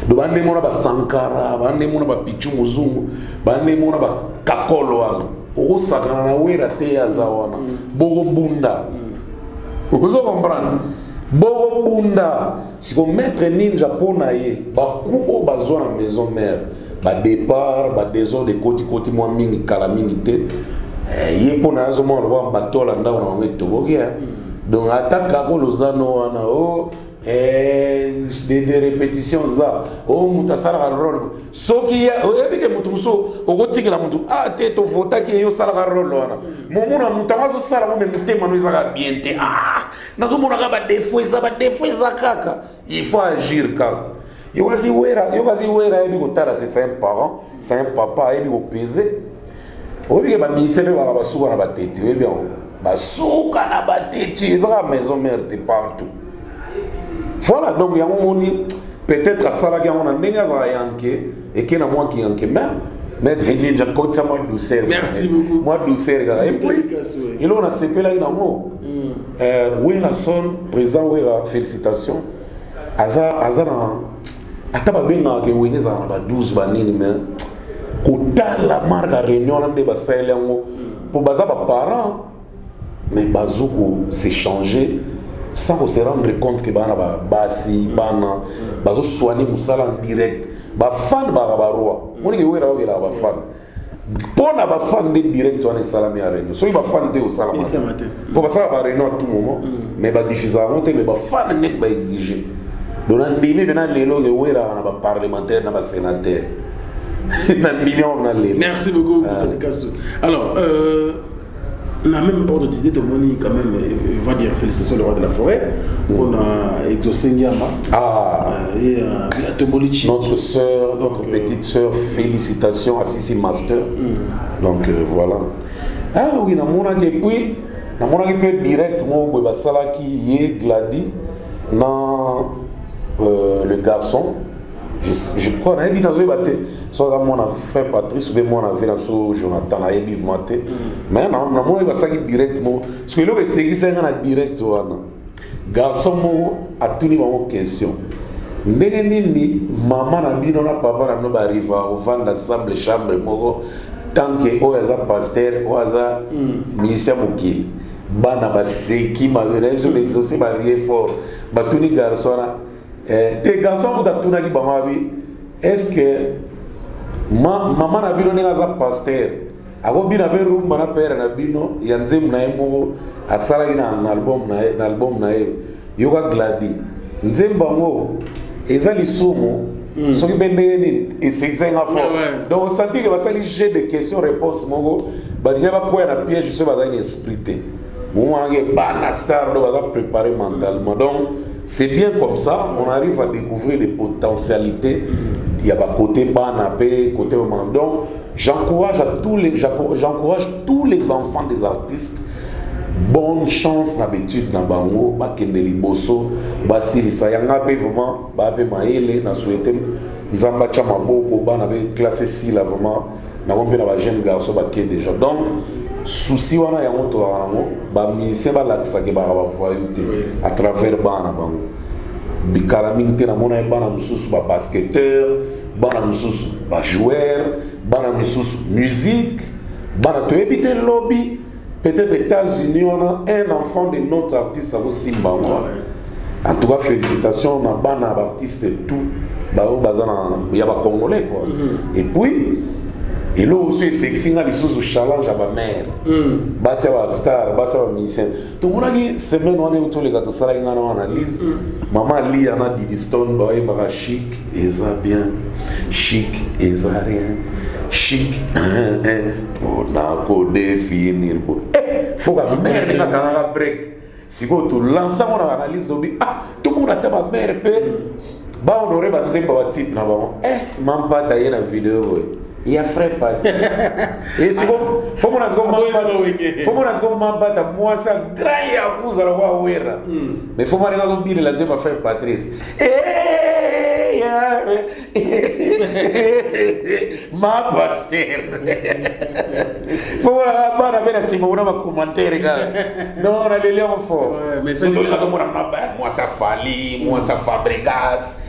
Donc, on a Sankara, on a Pichu Muzungu, on a Kakolo, on a Sakana Wera, Teazawana, Bogo Bunda. Vous comprenez? Bogo Bunda, si vous mettez ninja japonais, bakubo bazwa na maison mère, ba départ, ba désordre de côté moi mingi kala mingi te. Yé pona azo mo ba batola nda na ngeto bokia. Donc attaque ko lozano wana o des répétitions ça oh mutasala rôle soki ya oyebike mutu muso okotikela mutu ah te to vota ki yo sala rôle wana momuna mutamazo sala mo mutema no izaka bien te ah nazo mona ka ba défaut za kaka il faut agir kaka yo wazi wera ebi kotala te c'est un parent c'est un papa ebi ko peser oyebike ba misele ba basuka na bateti oyebi basuka na bateti ezaka maison mère te partout. Voilà, donc il y a un moment peut-être à ça, il y a un moment et qu'il y a un moment qui est mais il y a moi douceur. Merci beaucoup. Moi douceur. Et puis, il a CP là, il a un mot. Oui, la son, président, oui, félicitations. Azana, ataba benga ke wene za ba 12 banini mais kotala marga réunion là de basale ngo pour baza ba parents mais bazuko s'est changé sans se rendre compte que bana basi bana bazo soigner musala en direct ba fan ba roi moni ke wera wela ba fan pona ba fan de direct wana salami ya réunion so ba fan de au salama pour ba ça ba réunion à tout moment mais ba diffuser monter mais ba fan net ba exiger donc ndimi bena lelo ke wera na ba parlementaire na ba sénateur na million na lelo. Merci beaucoup alors on a même ordre d'idée de Moni quand même, on va dire félicitations le roi de la forêt. On a exaucé Ndiama. Et Tobolichi. Notre soeur, notre petite soeur, félicitations à Sissi Master. Donc voilà. Ah oui, namona qui puis namona qui peut directement au Basala qui est Gladi dans le garçon. Je crois qu'on a dit dans le bâtiment, soit mon frère Patrice ou bien mon avait Jonathan, a émis maté. Mais non, on va ça directement. Parce que là, c'est ça qu'on a direct. Garçon, a tout niveau en question. N'engeni maman a dit non papa n'a pas arrivé au vent d'ensemble chambre moko tant que oyaza pasteur oyaza ministère mokili. Bana basé qui m'a je l'exaucer ba rien fort. Ba tout ni garçon là. Tes garçons vous t'attendent qui bamabi est-ce que maman na bino nenga za pasteur ako bina be rumba na père na bino yanzem na emo asala ina album na yoga gladi nzemba ngo eza lisumu soki bende ni et c'est un fort donc on sentit que va sali jeu de questions réponses mongo ba dinga ba quoi na piège so ba za ni expliquer mon wana ke bana star do va préparer mentalement donc c'est bien comme ça, on arrive à découvrir des potentialités. Il y a pas côté banapé, côté moment. Donc, j'encourage tous les enfants des artistes. Bonne chance d'habitude dans Bango, Bakendeli Bosso, Basili Sayanga, vraiment, Babe Maele, na souhaité, Nzamba Chamaboko, Banabe, classé 6 là vraiment, na rompe na jeune garçon baké déjà. Donc, souci wana ya moto wana ba musicien ba lakisa ke ba voyouté à travers bana bango bikala mingi na mona bana mususu ba basketteur bana mususu ba joueur bana mususu musique bana to éviter lobby peut-être États-Unis on a un enfant de notre artiste à Simba en tout cas félicitations na bana artiste et tout ba bazana ya ba congolais quoi et puis et là aussi c'est sexy na biso challenge à ma mère basa wa star basa wa musicien tout le monde semaine on est tous les gars tout ça là on analyse maman li ana Didi Stone ba ba chic et ça bien chic et ça rien chic pour na ko définir faut que mère na kana break si ko tout l'ensemble on analyse dobi tout le monde a ta mère pe ba honorer ba nzemba wa type na ba mam pas tailler la vidéo il y a frère Patrice et c'est faut mon asco mamba moi ça grand ya vous allez voir wera mais faut moi regarder bien la deuxième frère Patrice ma pasteur faut voir ba na si mon na commentaire gars non on a les lions fort mais c'est tout le monde moi ça Fali moi ça Fabregas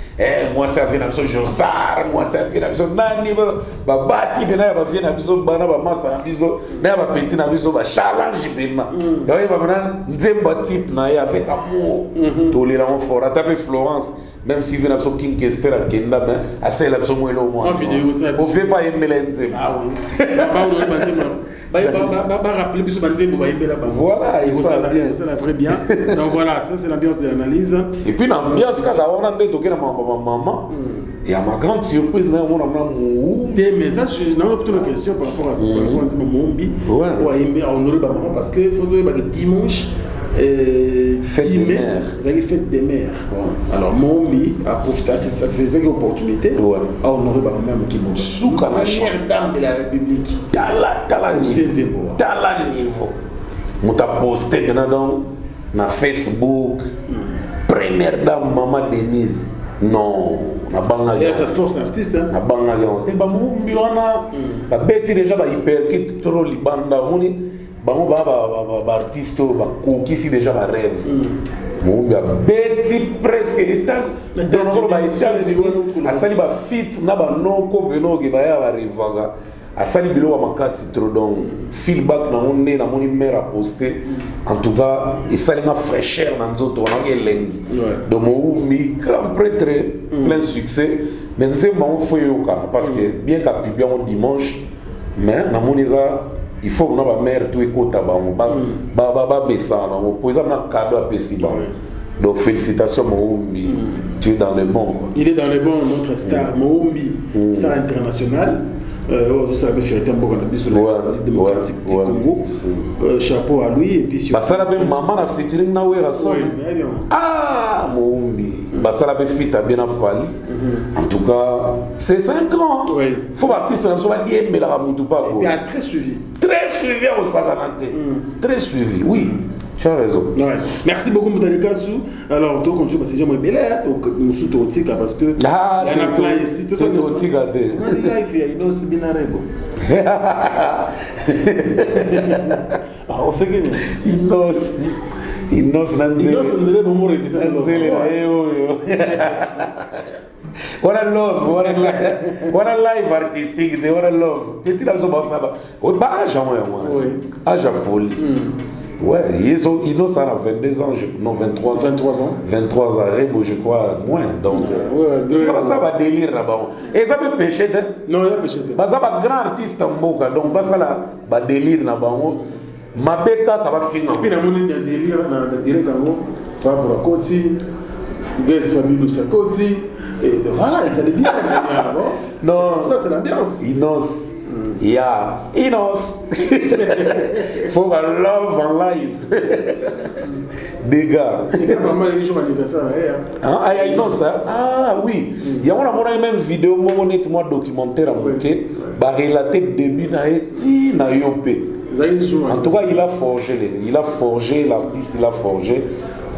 moi ça vient absolument Josar moi ça vient absolument nani ba basi bena ba vient absolument bana ba masa na biso na ba petit na biso ba challenge bena donc ba bana nzemba type na avec amour tolérant fort taper Florence même si vous avez King Kester à Kenda, mais à celle là, vous avez en vidéo, ça. Vous ne pouvez pas aimer l'Enzema. Ah oui. Rappeler plus voilà, et ça bien. Ça la ferait bien. Donc voilà, ça c'est l'ambiance de l'analyse. Et puis l'ambiance quand on a toqué ma maman. Et à ma grande surprise, on a des messages, j'ai plutôt une question par rapport à ça. Par rapport à Mombi. Ouais. On honorer maman parce que faut que dimanche. Fête des mères. Vous avez fête des mères. Alors, Mombi a profité de ces opportunités à honorer ma maman qui est Souka la première dame de la République. Tala niveau. Je t'ai posté dans Facebook. Première dame, maman Denise. Non. Il y a sa force artiste. Na bangali on te ba Mombi wana ba beti déjà ba hyperkit trop libanda moni ba artiste ba kokisi déjà ba rêve Mombi a beti presque états donc ba États-Unis asali ba fit na ba noko benoge ba ya ba rivaga asali bilo wa makasi trop donc feedback na moni na moni mère a posté en tout cas et ça les fraîcheur dans nzoto on a lengi donc Mombi grand prêtre plein succès mais nous avons fait parce que bien qu'à publier un dimanche mais na moneza il faut que notre mère tout écoute ba message pour exemple un cadeau à Pessiba donc félicitations Mombi tu es dans le bon quoi. Il est dans le bon notre star Mombi star international vous savez fierté beaucoup na biso la démocratique du Congo chapeau à lui et puis sur ça la même maman a featuring na wera son ah Mombi bah ça la même fit a bien fallu en tout cas c'est 5 ans faut artiste ça soit bien mais la mutu pas et puis très suivi au Saganate très suivi oui. Tu as raison. Ouais. Merci beaucoup, Moutalikasu. Alors, toi, quand tu vas passer, j'aimerais bien nous soutenir au Tika parce que il y en a plein ici. Tout ça, nous sommes. Il y a aussi bien à Rebo. On sait que. Inos, what a love, what a life artistique, what a love. Petit là, ça va. On va à jamais, à la folie. Ouais, ils ont 22 ans, non 23 ans. 23 ans, Rebo, je crois, moins. Donc, tu vois, ça va délire là-bas. Et ça peut pêcher, non, il y a pêché. Ça va grand artiste en Moka, donc ça va délire là-bas. Ma beka, ça va finir. Et puis, il y a délire, on a direct en haut, Fabra Koti, Gaz Fabulous Koti, et voilà, ça devient là-bas. Non, ça c'est l'ambiance. Inos. Yeah, Inos. For a love and life. Des gars. Il y a pas mal de jours anniversaire. Ah, il y a Inos. Ah oui. Il y a une même vidéo, moi documentaire à montrer. Bah relater début na eti na yopé. En tout cas, il a forgé l'artiste, il a forgé.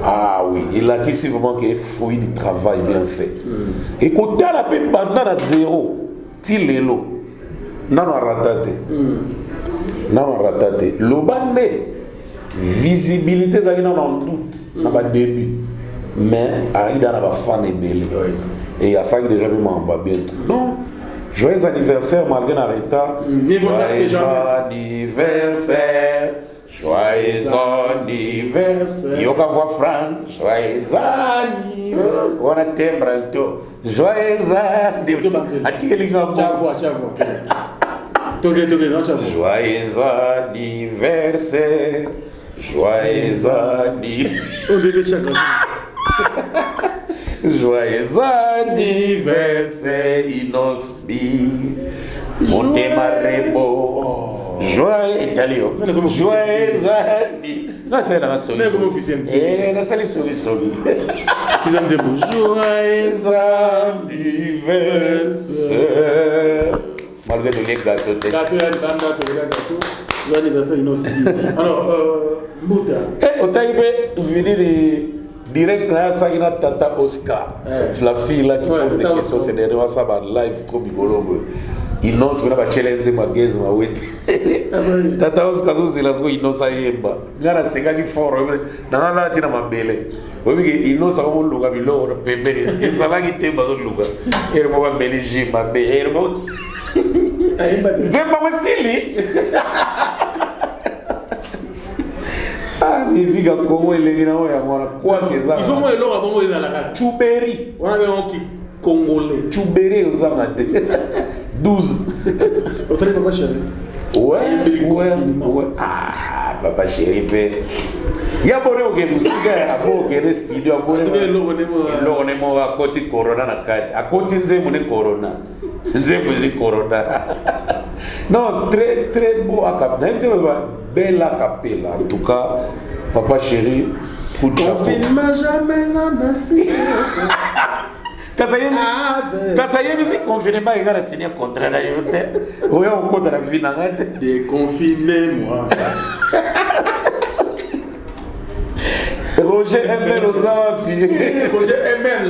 Ah oui, il a qui c'est vraiment qu'il fruit du travail bien fait. Et côté la peine bandana zéro, tilelo. Non, ratate. Le bande, visibilité, ça y est en doute, n'a pas début. Mais, il y a un fan et belé. Et il y a ça qui déjà bien bientôt. Non, joyeux anniversaire, malgré l'arrêta. Joyeux anniversaire. Joyeux anniversaire. Il y a qu'à voir Franck. Joyeux anniversaire. On a timbre alto. Joyeux anniversaire. À qui est-ce Joyeux anniversaire, joyeux anniversaire. Joyeux anniversaire, Inosbi. Montema Rebo. Joyeux Italio. Joyeux anniversaire. C'est la solution. C'est la solution. C'est un démo. Joyeux anniversaire. Malgré les gâteaux. Alors, Mbouta. Au Taïbe, vous venez direct à Sagina Tata Oscar. La fille là qui pose des questions, c'est des ça va live trop bigolo. Il n'ose pas challenge ma gaze ma wait. Tata Oscar c'est la il n'ose pas. Ngara senga qui fort. Dans la tina ma belle. Oui, il n'ose pas le lugar bilo pembere. Et ça là qui te bazo lugar. Et moi ma belle ma belle. Zemba Wasili. Ah, musique à Congo, il est là, quoi que ça. Il faut moi le à Congo, ils ont la Chouberi. On a un qui congolais. Chouberi aux amateurs. 12. Autant que Papa Chéri. Ouais. Ah, Papa Chéri, il y a beaucoup de musique à beaucoup studio. Il y a côté Corona na carte. À côté de Corona. C'est Corona. Non, très beau à capella. Belle à capella. En tout cas, Papa Chéri, coup de chapeau. Confinement jamais n'anassi. Kasayemi si confinement il a signé un contrat là yo te. Oya au contrat vie na ngate. Déconfiné moi. Roger ML aux amis. Roger ML.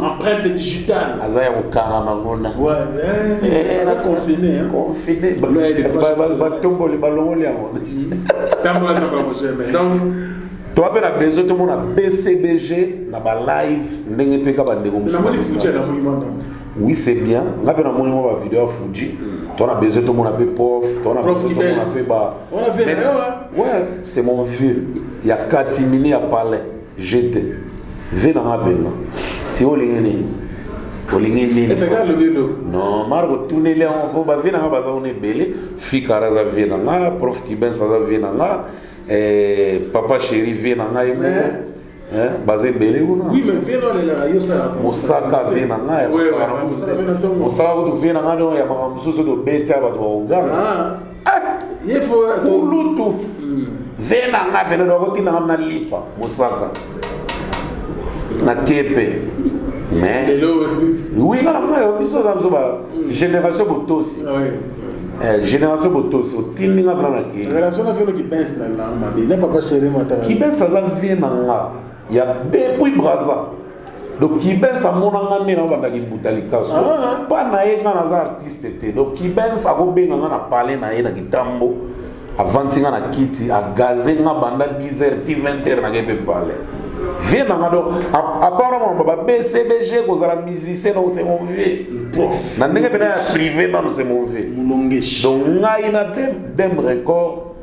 Empreinte digitale. Azaya ukanga magona. Ouais, elle a confiné hein. Confiné. Ba tombo le ballon le amone. Tambola Roger ML. Donc tu as besoin besoin tout le monde a BCBG na ba live ndenge peka ba ndeko musuma. Oui, c'est bien. On a besoin de voir la vidéo à Fuji. Tu as besoin de tout le monde a peu prof, tu as besoin de tout le monde a peu bas. On a fait ouais, c'est mon vieux. Il y a 4 minutes à parler. J'étais. Viens dans la belle. Si vous voulez et c'est là le vélo. non, Marco, tout les on va venir dans la base on est belé. Fika raza vient là, prof qui ben ça vient là. Papa Chéri vient là. Basé belé ou non? Oui, mais viens dans les rayons ça. Mosaka vient là. Mosaka vient là, il y a ma mususu de bête à Bagdad. Il faut Lutu. Vient là, ben le roti na lipa. Mosaka. Na kepe. Mais oui, non, génération Botos. Génération Botos, au Tininga Branaki. Relation avec qui pense dans la n'a pas chéri matin. Qui pense ça vient là. Il y a depuis Braza. Donc qui pense à mon angane na banda ki butalika so. Pas na yenga na za artiste te. Donc qui pense à go benga na parler na ye na kitambo. Avant tinga na kiti a gazer na banda 10h 20h na ke parler. Viens dans apparemment BCBG que la musicien non c'est mon vieux prof na ndenge pena privé non c'est mon vieux mulongeshi donc ngaina dem record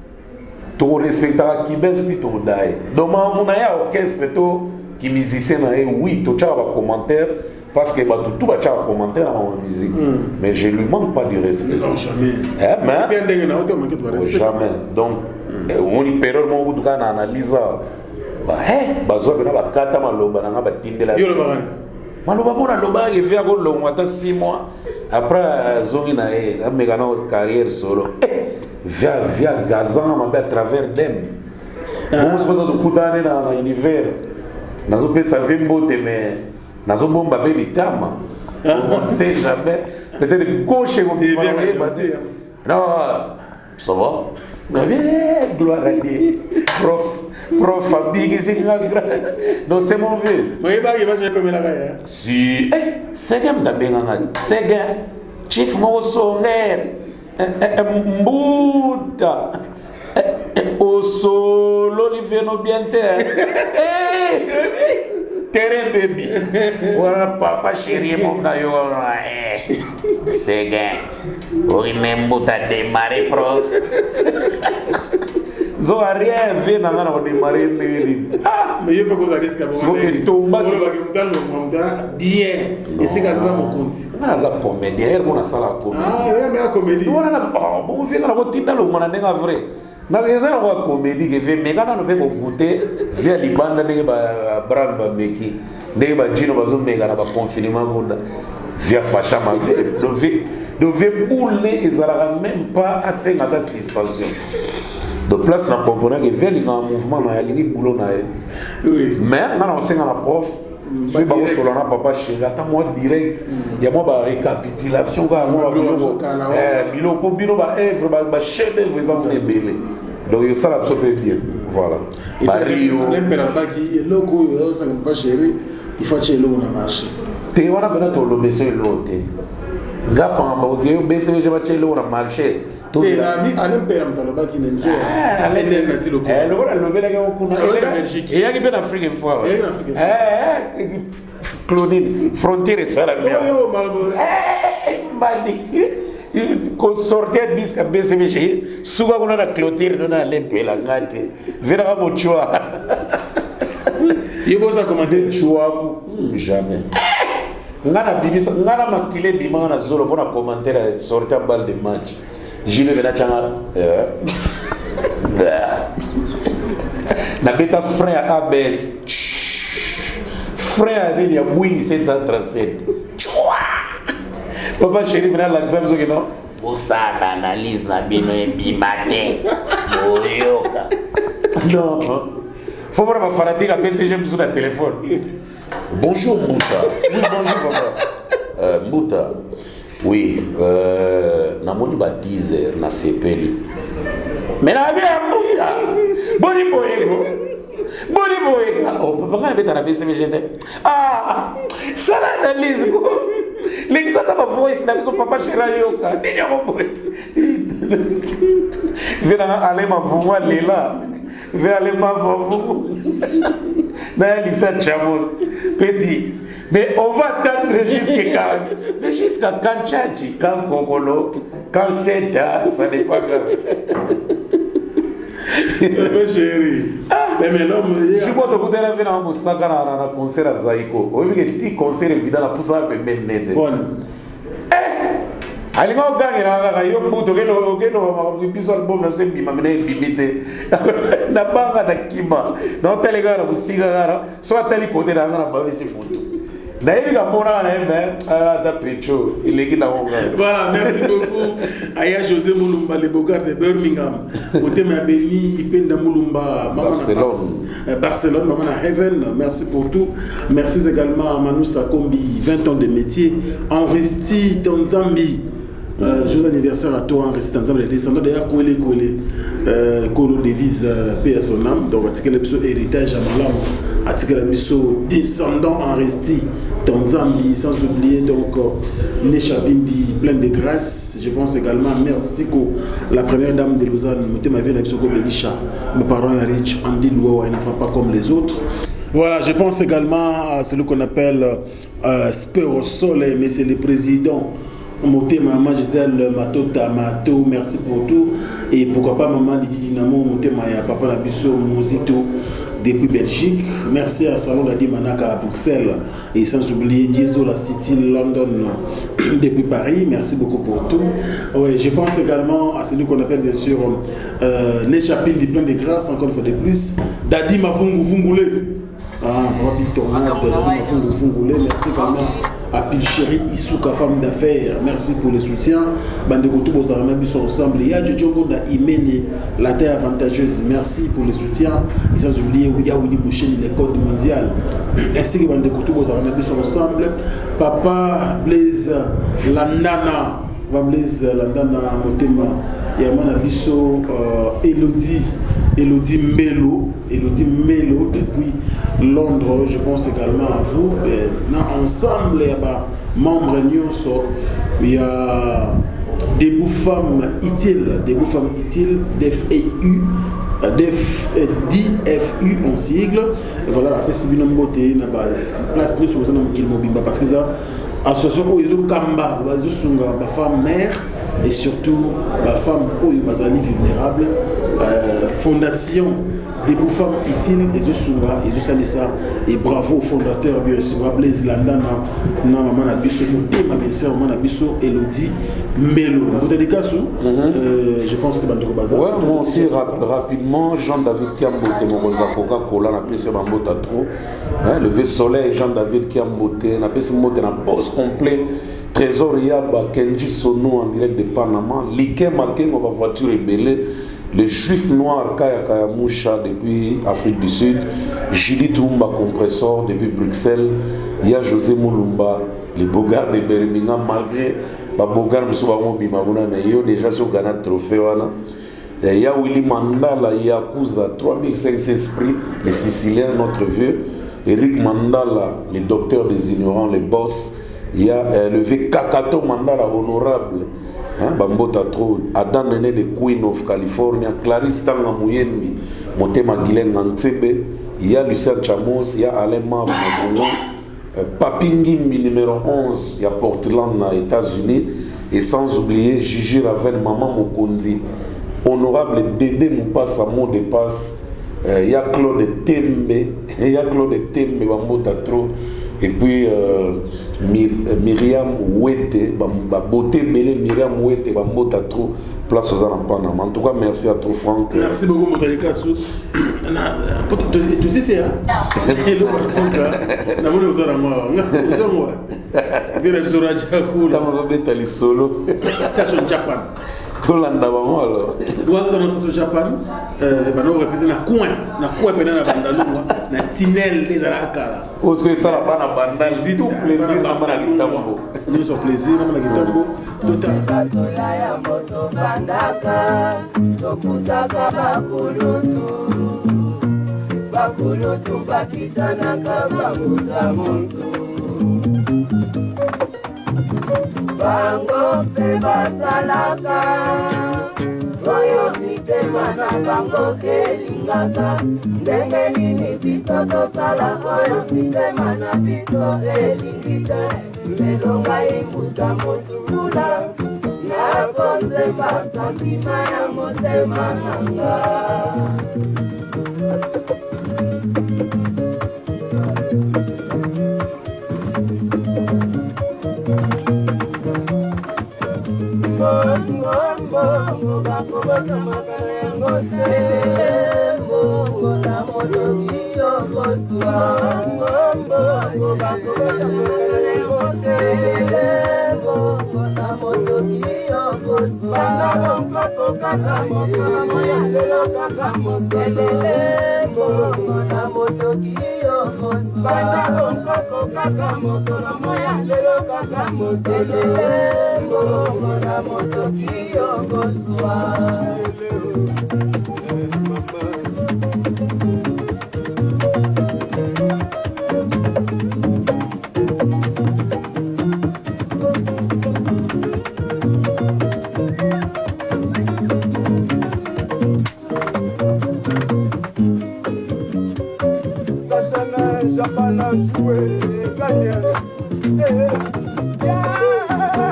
to respecta qui ben sti to dai donc mon ya orchestre to qui musicien na oui to tcha ba commentaire parce que ba tout ba tcha commentaire dans ma musique mais je lui manque pas de respect non jamais mais bien ndenge na auto manque de respect jamais donc on y période mon tout cas analyse bazwa bena bakata maloba nanga batindela yo lobana maloba bona loba ke via ko longwa ta 6 mois après zongi na ameka na carrière solo via gazan mabe à travers dem on se retrouve kutane na univers nazo pesa vimbote mais nazo bomba be litama on ne sait jamais peut-être gauche ko bi non ça va mais bien gloire à Dieu prof Fabien c'est non c'est mon vieux mais il va jouer comme la gaya si c'est game d'abenganga c'est game chief mosonger mbuta au solo liveno bien terre terrain baby voilà Papa Chéri mon nayo c'est game oui même mbuta démarrer prof zo rien vient dans la démarrer mais il peut causer risque si vous tombe bien et c'est quand ça mon compte on a ça comédie hier on a ça la comédie mais la comédie on a bon vient dans la routine dans le monde n'est pas vrai na raison la comédie que fait mais quand on peut goûter via les bandes de Abraham Bameki de ba Gino bazo mega na ba confinement gonda via facha ma devait bouler ils n'auront même pas assez de suspension de place na component que vers un mouvement na ligne boulot na oui mais on sait la prof c'est pas solo na Papa Chéri attends moi direct il y a moi ba récapitulation ka moi bilo po bilo ba œuvre ba chef d'œuvre ils ont belé donc ça la absolument bien voilà Mario l'empera qui est loco ça Papa Chéri il faut chez l'eau na marché te wana bena to lo beso lote ngapa ba ke beso je ba chez l'eau na marché et l'ami l'empera mtaloba qui n'enjoy l'ender na tilo le voilà le bela ko kuna et ya ki ben Afrique une fois Claudine frontière ça la bien Mbadi. Qu'on sortait disque à BCBG, souvent on a la clôture, on a l'impé, la gâte. Verra mon choix. Il faut ça comment faire choix. Jamais. Ngana bimisa, ngana makile bima na zolo pour commentaire sortir balle de match. Gilles Vena Changa. Na beta frère ABS. Frère il y a Boeing 737. Papa chéri, maintenant l'examen c'est que non. Bossa analyse na bino ebimate. Oyoka. Non. Faut voir ma fanatique à PCG sur le téléphone. Bonjour Mouta. Oui, bonjour papa. Mouta. Oui, na moni ba 10h na sepeli. Mais na bien Mouta. Boni boyego. Boni boyego. Oh, papa kana beta na PCG. Ah, ça l'analyse quoi. L'exact ma voice na biso papa chéra yoka. Nini yako. Vena aller ma voix lela. Vers les mavovos. Dans Lisa Chamos. Petit. Mais on va attendre jusqu'à quand Tchachi, quand Kongolo, quand Seta, ça n'est pas grave. Chérie. Mais l'homme, je suis pas tout à fait dans mon sac à un concert à Zaïko. On dit que petit concert est vidé pour ça, mais même net. Alinga oganga yo mbuto kelo biso album na sembi mamene bimite na banga na kiba na telega na busika gara so atali kote na ngana ba bisi futu na hivi kamona na embe da pecho ileki na wonga. Voilà, merci beaucoup Aya José Mulumba le Bogart de Birmingham côté ma béni ipenda Mulumba Barcelone maman à Heaven, merci pour tout. Merci également à Manu Sakombi 20 ans de métier investi dans Zambie. Joyeux anniversaire à toi en restant ensemble les descendants d'ailleurs Kolo devise paix à son âme. Donc article l'épisode héritage à Malam, article l'épisode descendant en resti dans Zambie, sans oublier donc Neshabindi plein de grâce. Je pense également merci pour la première dame de Lausanne ma vie avec Soko Belisha, mes parents riches Andy Loua, ne font pas comme les autres. Voilà, je pense également à celui qu'on appelle Spero Soleil, mais c'est le président Moté maman Gisèle Matota Mato, merci pour tout. Et pourquoi pas maman Didi Dynamo, Moté Maya, papa Nabiso Mozito depuis Belgique. Merci à Salon Ladi Manaka à Bruxelles. Et sans oublier Diesel la City London depuis Paris. Merci beaucoup pour tout. Ouais, je pense également à celui qu'on appelle bien sûr Nechapin du plein de grâce, encore une fois de plus. Dadi Mafungu Fungule. Ah, Rabi Tornade, Dadi Mafungu Fungule. Merci également à Pilchéri Issouka, femme d'affaires, merci pour le soutien. Bandeko tout beaux arabes sont ensemble. Il y a Jojo Gonda Imene, la terre avantageuse, merci pour le soutien. Et sans oublier Ouya Willy Moucheni, les codes mondiales. Ainsi que Bandeko tout beaux arabes sont ensemble. Papa Blaise Landana, Blaise Landana Motema, Yamana Bisso, Elodie Melo depuis Londres, je pense également à vous. Ensemble, il y a membres il y a des femmes utiles, DFU en sigle. Et voilà, la place de beauté, place de solution parce que ça, association où ils ont Kamba, la femme mère. Et surtout la femme vulnérable, fondation des femmes utiles et de Soura et de Salissa et bravo au fondateur bien sûr Blaise Landana na maman na biso motema bien sûr maman na biso Elodie Melo je pense que bandoko bazar ouais moi aussi rapidement Jean-David Kiambote mokonza Coca-Cola na pese bambota trop lever soleil Jean-David Kiambote na pese mote na boss complet Trésor Yaba Kenji Sono en direct de Panama Liké Makengo ba voiture rebelle. Le juif noir Kaya Moucha depuis Afrique du Sud, Julie Toumba Compressor depuis Bruxelles, il y a José Moulumba, les Bogards de Birmingham, malgré les Bogards de Bimabuna, mais il y a déjà sur Ghana Trophée. Il y a Willy Mandala, Yakuza, 3500 esprits, les Siciliens, notre vieux, Eric Mandala, les docteurs des ignorants, les boss, il y a le vieux Kakato Mandala, honorable. Bambota trop Adam Nene de Queen of California, Clarisse Tanga Mouyenbi, Motema Guilen Ntsebe, il y a Lucien Chamos, il y a Alain Mav, Papingimbi numéro 11 à Portland aux États-Unis et sans oublier Gigi Raven, Maman Mokondi, honorable Dédé Moupas à mot de passe, il y a Claude Tembe, Bambota trop, et puis Myriam Ouete, beauté belé Myriam Ouete, Bambota trop, place aux Anapanam. En tout cas, merci à toi Franck. Merci beaucoup Motalika. Tu sais c'est hein? Le poisson là, na moni ozana moi. Ozongo. Ngela bisora chakula. Tamazo betali solo. Station Japan. Tolanda bango alors. Waza na station Japan, bano répéter na coin pena na bandalungwa, na tinel des alakala. Parce que ça la bana bandal, tout plaisir na bana kitambo. Nous sommes plaisir na bana kitambo. Total. Bakulutu bakitana kabamuza muntu bango pe basalaka oyo mitema na bango kelingaka ndenge nini biso tosala oyo mitema na biso elingi te melonga imbuta motula nakonzemba santima ya motema nanga.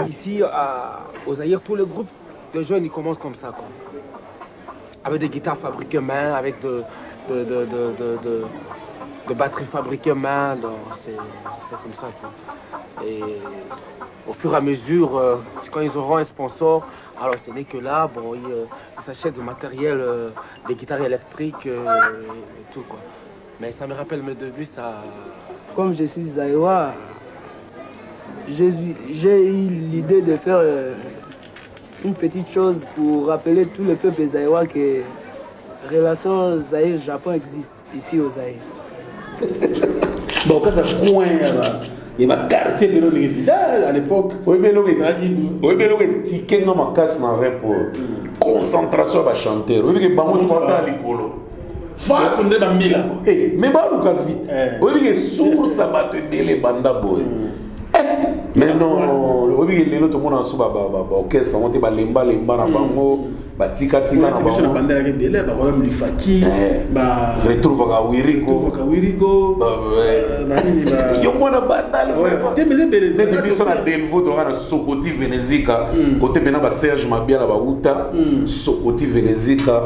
Ici, aux Zaïre, tous les groupes de jeunes, ils commencent comme ça, quoi. Avec des guitares fabriquées main, avec de batteries fabriquées main, c'est comme ça, quoi. Et au fur et à mesure, quand ils auront un sponsor, alors ce n'est que là, bon, ils s'achètent du matériel, des guitares électriques et tout, quoi. Mais ça me rappelle mes débuts, ça... Comme je suis Zaïrois, j'ai eu l'idée de faire une petite chose pour rappeler tout le peuple zaïrois que relation Zaïre-Japon existe ici au Zaïre. Bon, quand ça coin là, il y a un quartier de l'université à l'époque. Oui, mais l'on est ticket dans ma casse dans le pour concentration à chanter. Oui, mais bango tu vas à l'école. Face on est dans mille. Eh, mais bah Luka vite. Oui, mais source ça va te délai banda boy. Mais non, oui, mais les autres monde en sous ok, ça monte ba lemba na bango, ba tika na bango. Sur la banda avec délai, ba quand même Lifaki, ba retrouve à Wiriko. Yo mona banda le. Te mais beleza. Te biso na Delvo to na Sokoti Venezika, côté maintenant ba Serge Mabia na ba Uta, Sokoti Venezika.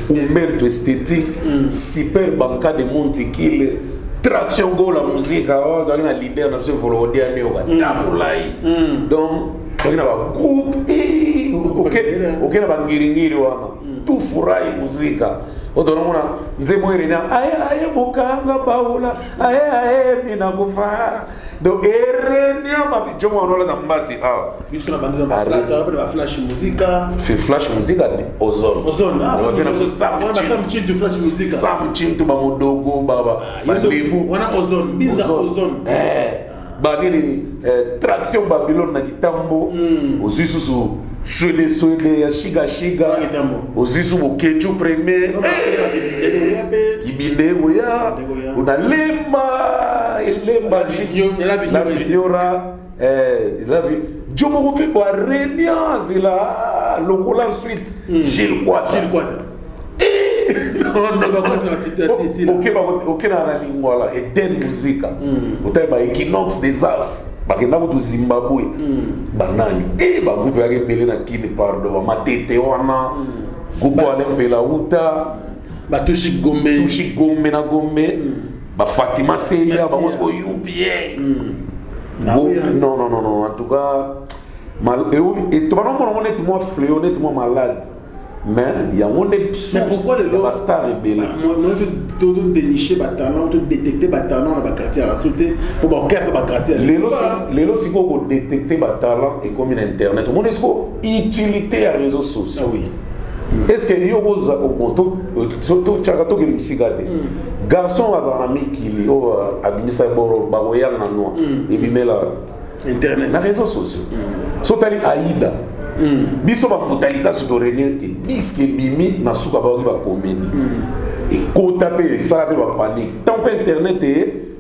Umberto esthétique, super banca de Montekile, traction go la musique, dans la leader de ce volodé à Néo, donc dans la groupe, ok, la bangiringiri wana, tout furahi musique. Otoromona nzemo irina aye mokanga baula aye mina kufa do erenio mabijomo onola zambati biso na bande ba flash musica flash musica ozone on va faire sam chintu flash musica sam chintu ba modogo baba bandebu wana ozone binza ozone banini traction Babylone na kitambo ozisusu Swede ya shiga ozisu bokechu premier kibindego ya unalemba elemba la vignora la vi jomo kope bo renia zila lokola ensuite Gilles Quata Ok, na lingua là, Eden Musica. Hôtel ba Equinox des As. Bakenda ko Zimbabwe. Banani. Ba groupe ya belé na kini pardon, ba matete wana. Groupe ala pela uta. Ba Tushi Gombe na Gombe. Ba Fatima Seya, ba Mosco Yumpie. Non, en tout cas, et toi, non, honnêtement, fléau, honnêtement malade. Mais il y a mon épisode. Mais pourquoi les gens star rebelle? Moi, je veux dénicher les talents, détecter les talents dans le quartier à la sauter pour casser le quartier. Les gens, si vous détectez les talents et comme Internet, mon esco utilité à réseaux sociaux. Ah oui. Est-ce que il y a surtout chakato qui m'sigate garçon à un ami qui abimisa boro bagoya na noa et bimela internet na réseaux sociaux sotali aida biso ba mutalika sotorene te biske bimi na suka ba ba comédie et kota pe ça ba panique tant pe internet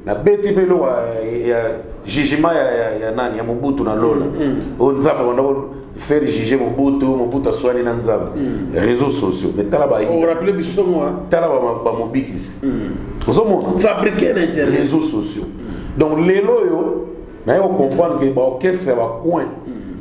na beti pe lo jugement ya nani ya Mobutu na Lola on nzapa bando faire juger Mobutu aswani na nzaba réseaux sociaux mais tala ba on rappelle biso moi tala ba mobikisi ozomo fabriquer l'internet réseaux sociaux donc lelo yo na yo comprendre que ba orchestre ba coin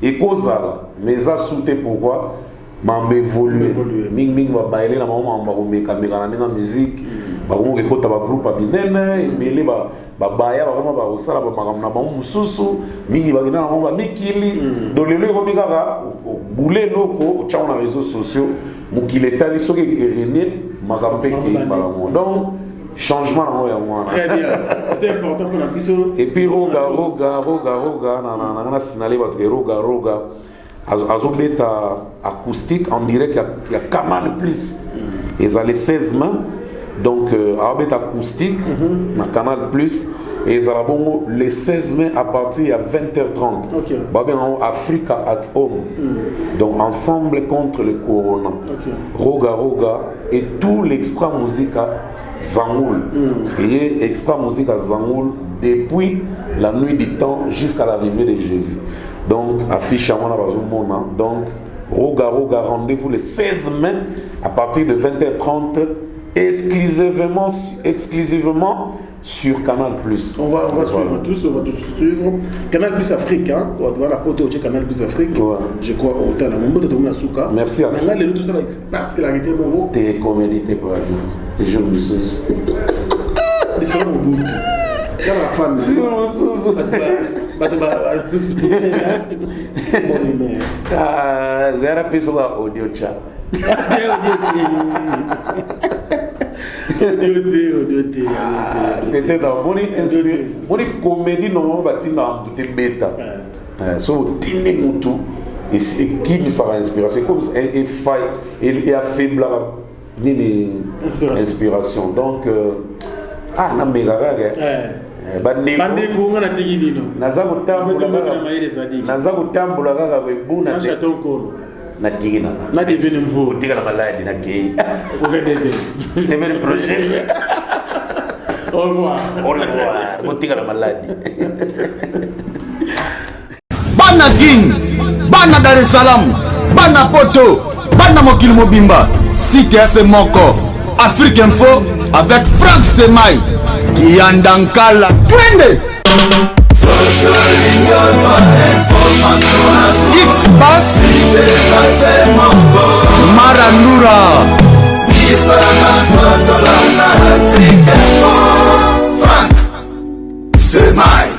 et kozala mais ça souté pourquoi mamba évoluer ming ba baile na mama ba komeka meka na musique ba ko kota ba groupe binene et belé ba babaya bakoma bakosala bamakambo na bango mosusu mingi bakenda na bango bamikili donc lelo ekomi kaka bule eloko otyango na réseaux sociaux mokili etali soki erene makambo mpe ekeyebala ngo donc changement nango yango wana très bien c'était important pour la biso et puis roga na sinale bato ke roga azobeta acoustique en direct ya Canal Plus ezali 16 mains. Donc, avec acoustique, na Canal Plus, et ça bon les 16 mai à partir de 20h30. Okay. Africa at Home. Donc, ensemble contre le Corona. Okay. Roga et tout l'extra musique à Zangoul. Parce qu'il y a extra musique à Zangoul depuis la nuit du temps jusqu'à l'arrivée de Jésus. Donc, affiche à mon donc, Roga, rendez-vous le 16 mai à partir de 20h30. Exclusivement sur Canal Plus. On va suivre tous, suivre. Canal Plus Afrique, hein. On va voir la pote au Canal Plus Afrique. Ouais. Je crois au temps la monde de Souka. Merci à vous. Maintenant, tout ça, la particularité, mon mot. T'es comédie, t'es pas les gens du sous. Ils sont au bout. Quand la femme. Ah, Zera Pessoa audio chat. Peut-être dans mon comédie non bâti dans toute bêta so tini mutu et qui me sera inspiration comme et faille et affaiblir ni inspiration donc na mega bande ko ngana tigi bino naza kutambula kaka bebuna se tonkolo na digina na devine mvo digala maladi na kei ogedede c'est même projet au revoir digala maladi bana Guine bana Dar es Salaam bana Poto bana mokili mobimba site ya moko Afrique Info avec Frank Stemai Yandankala twende X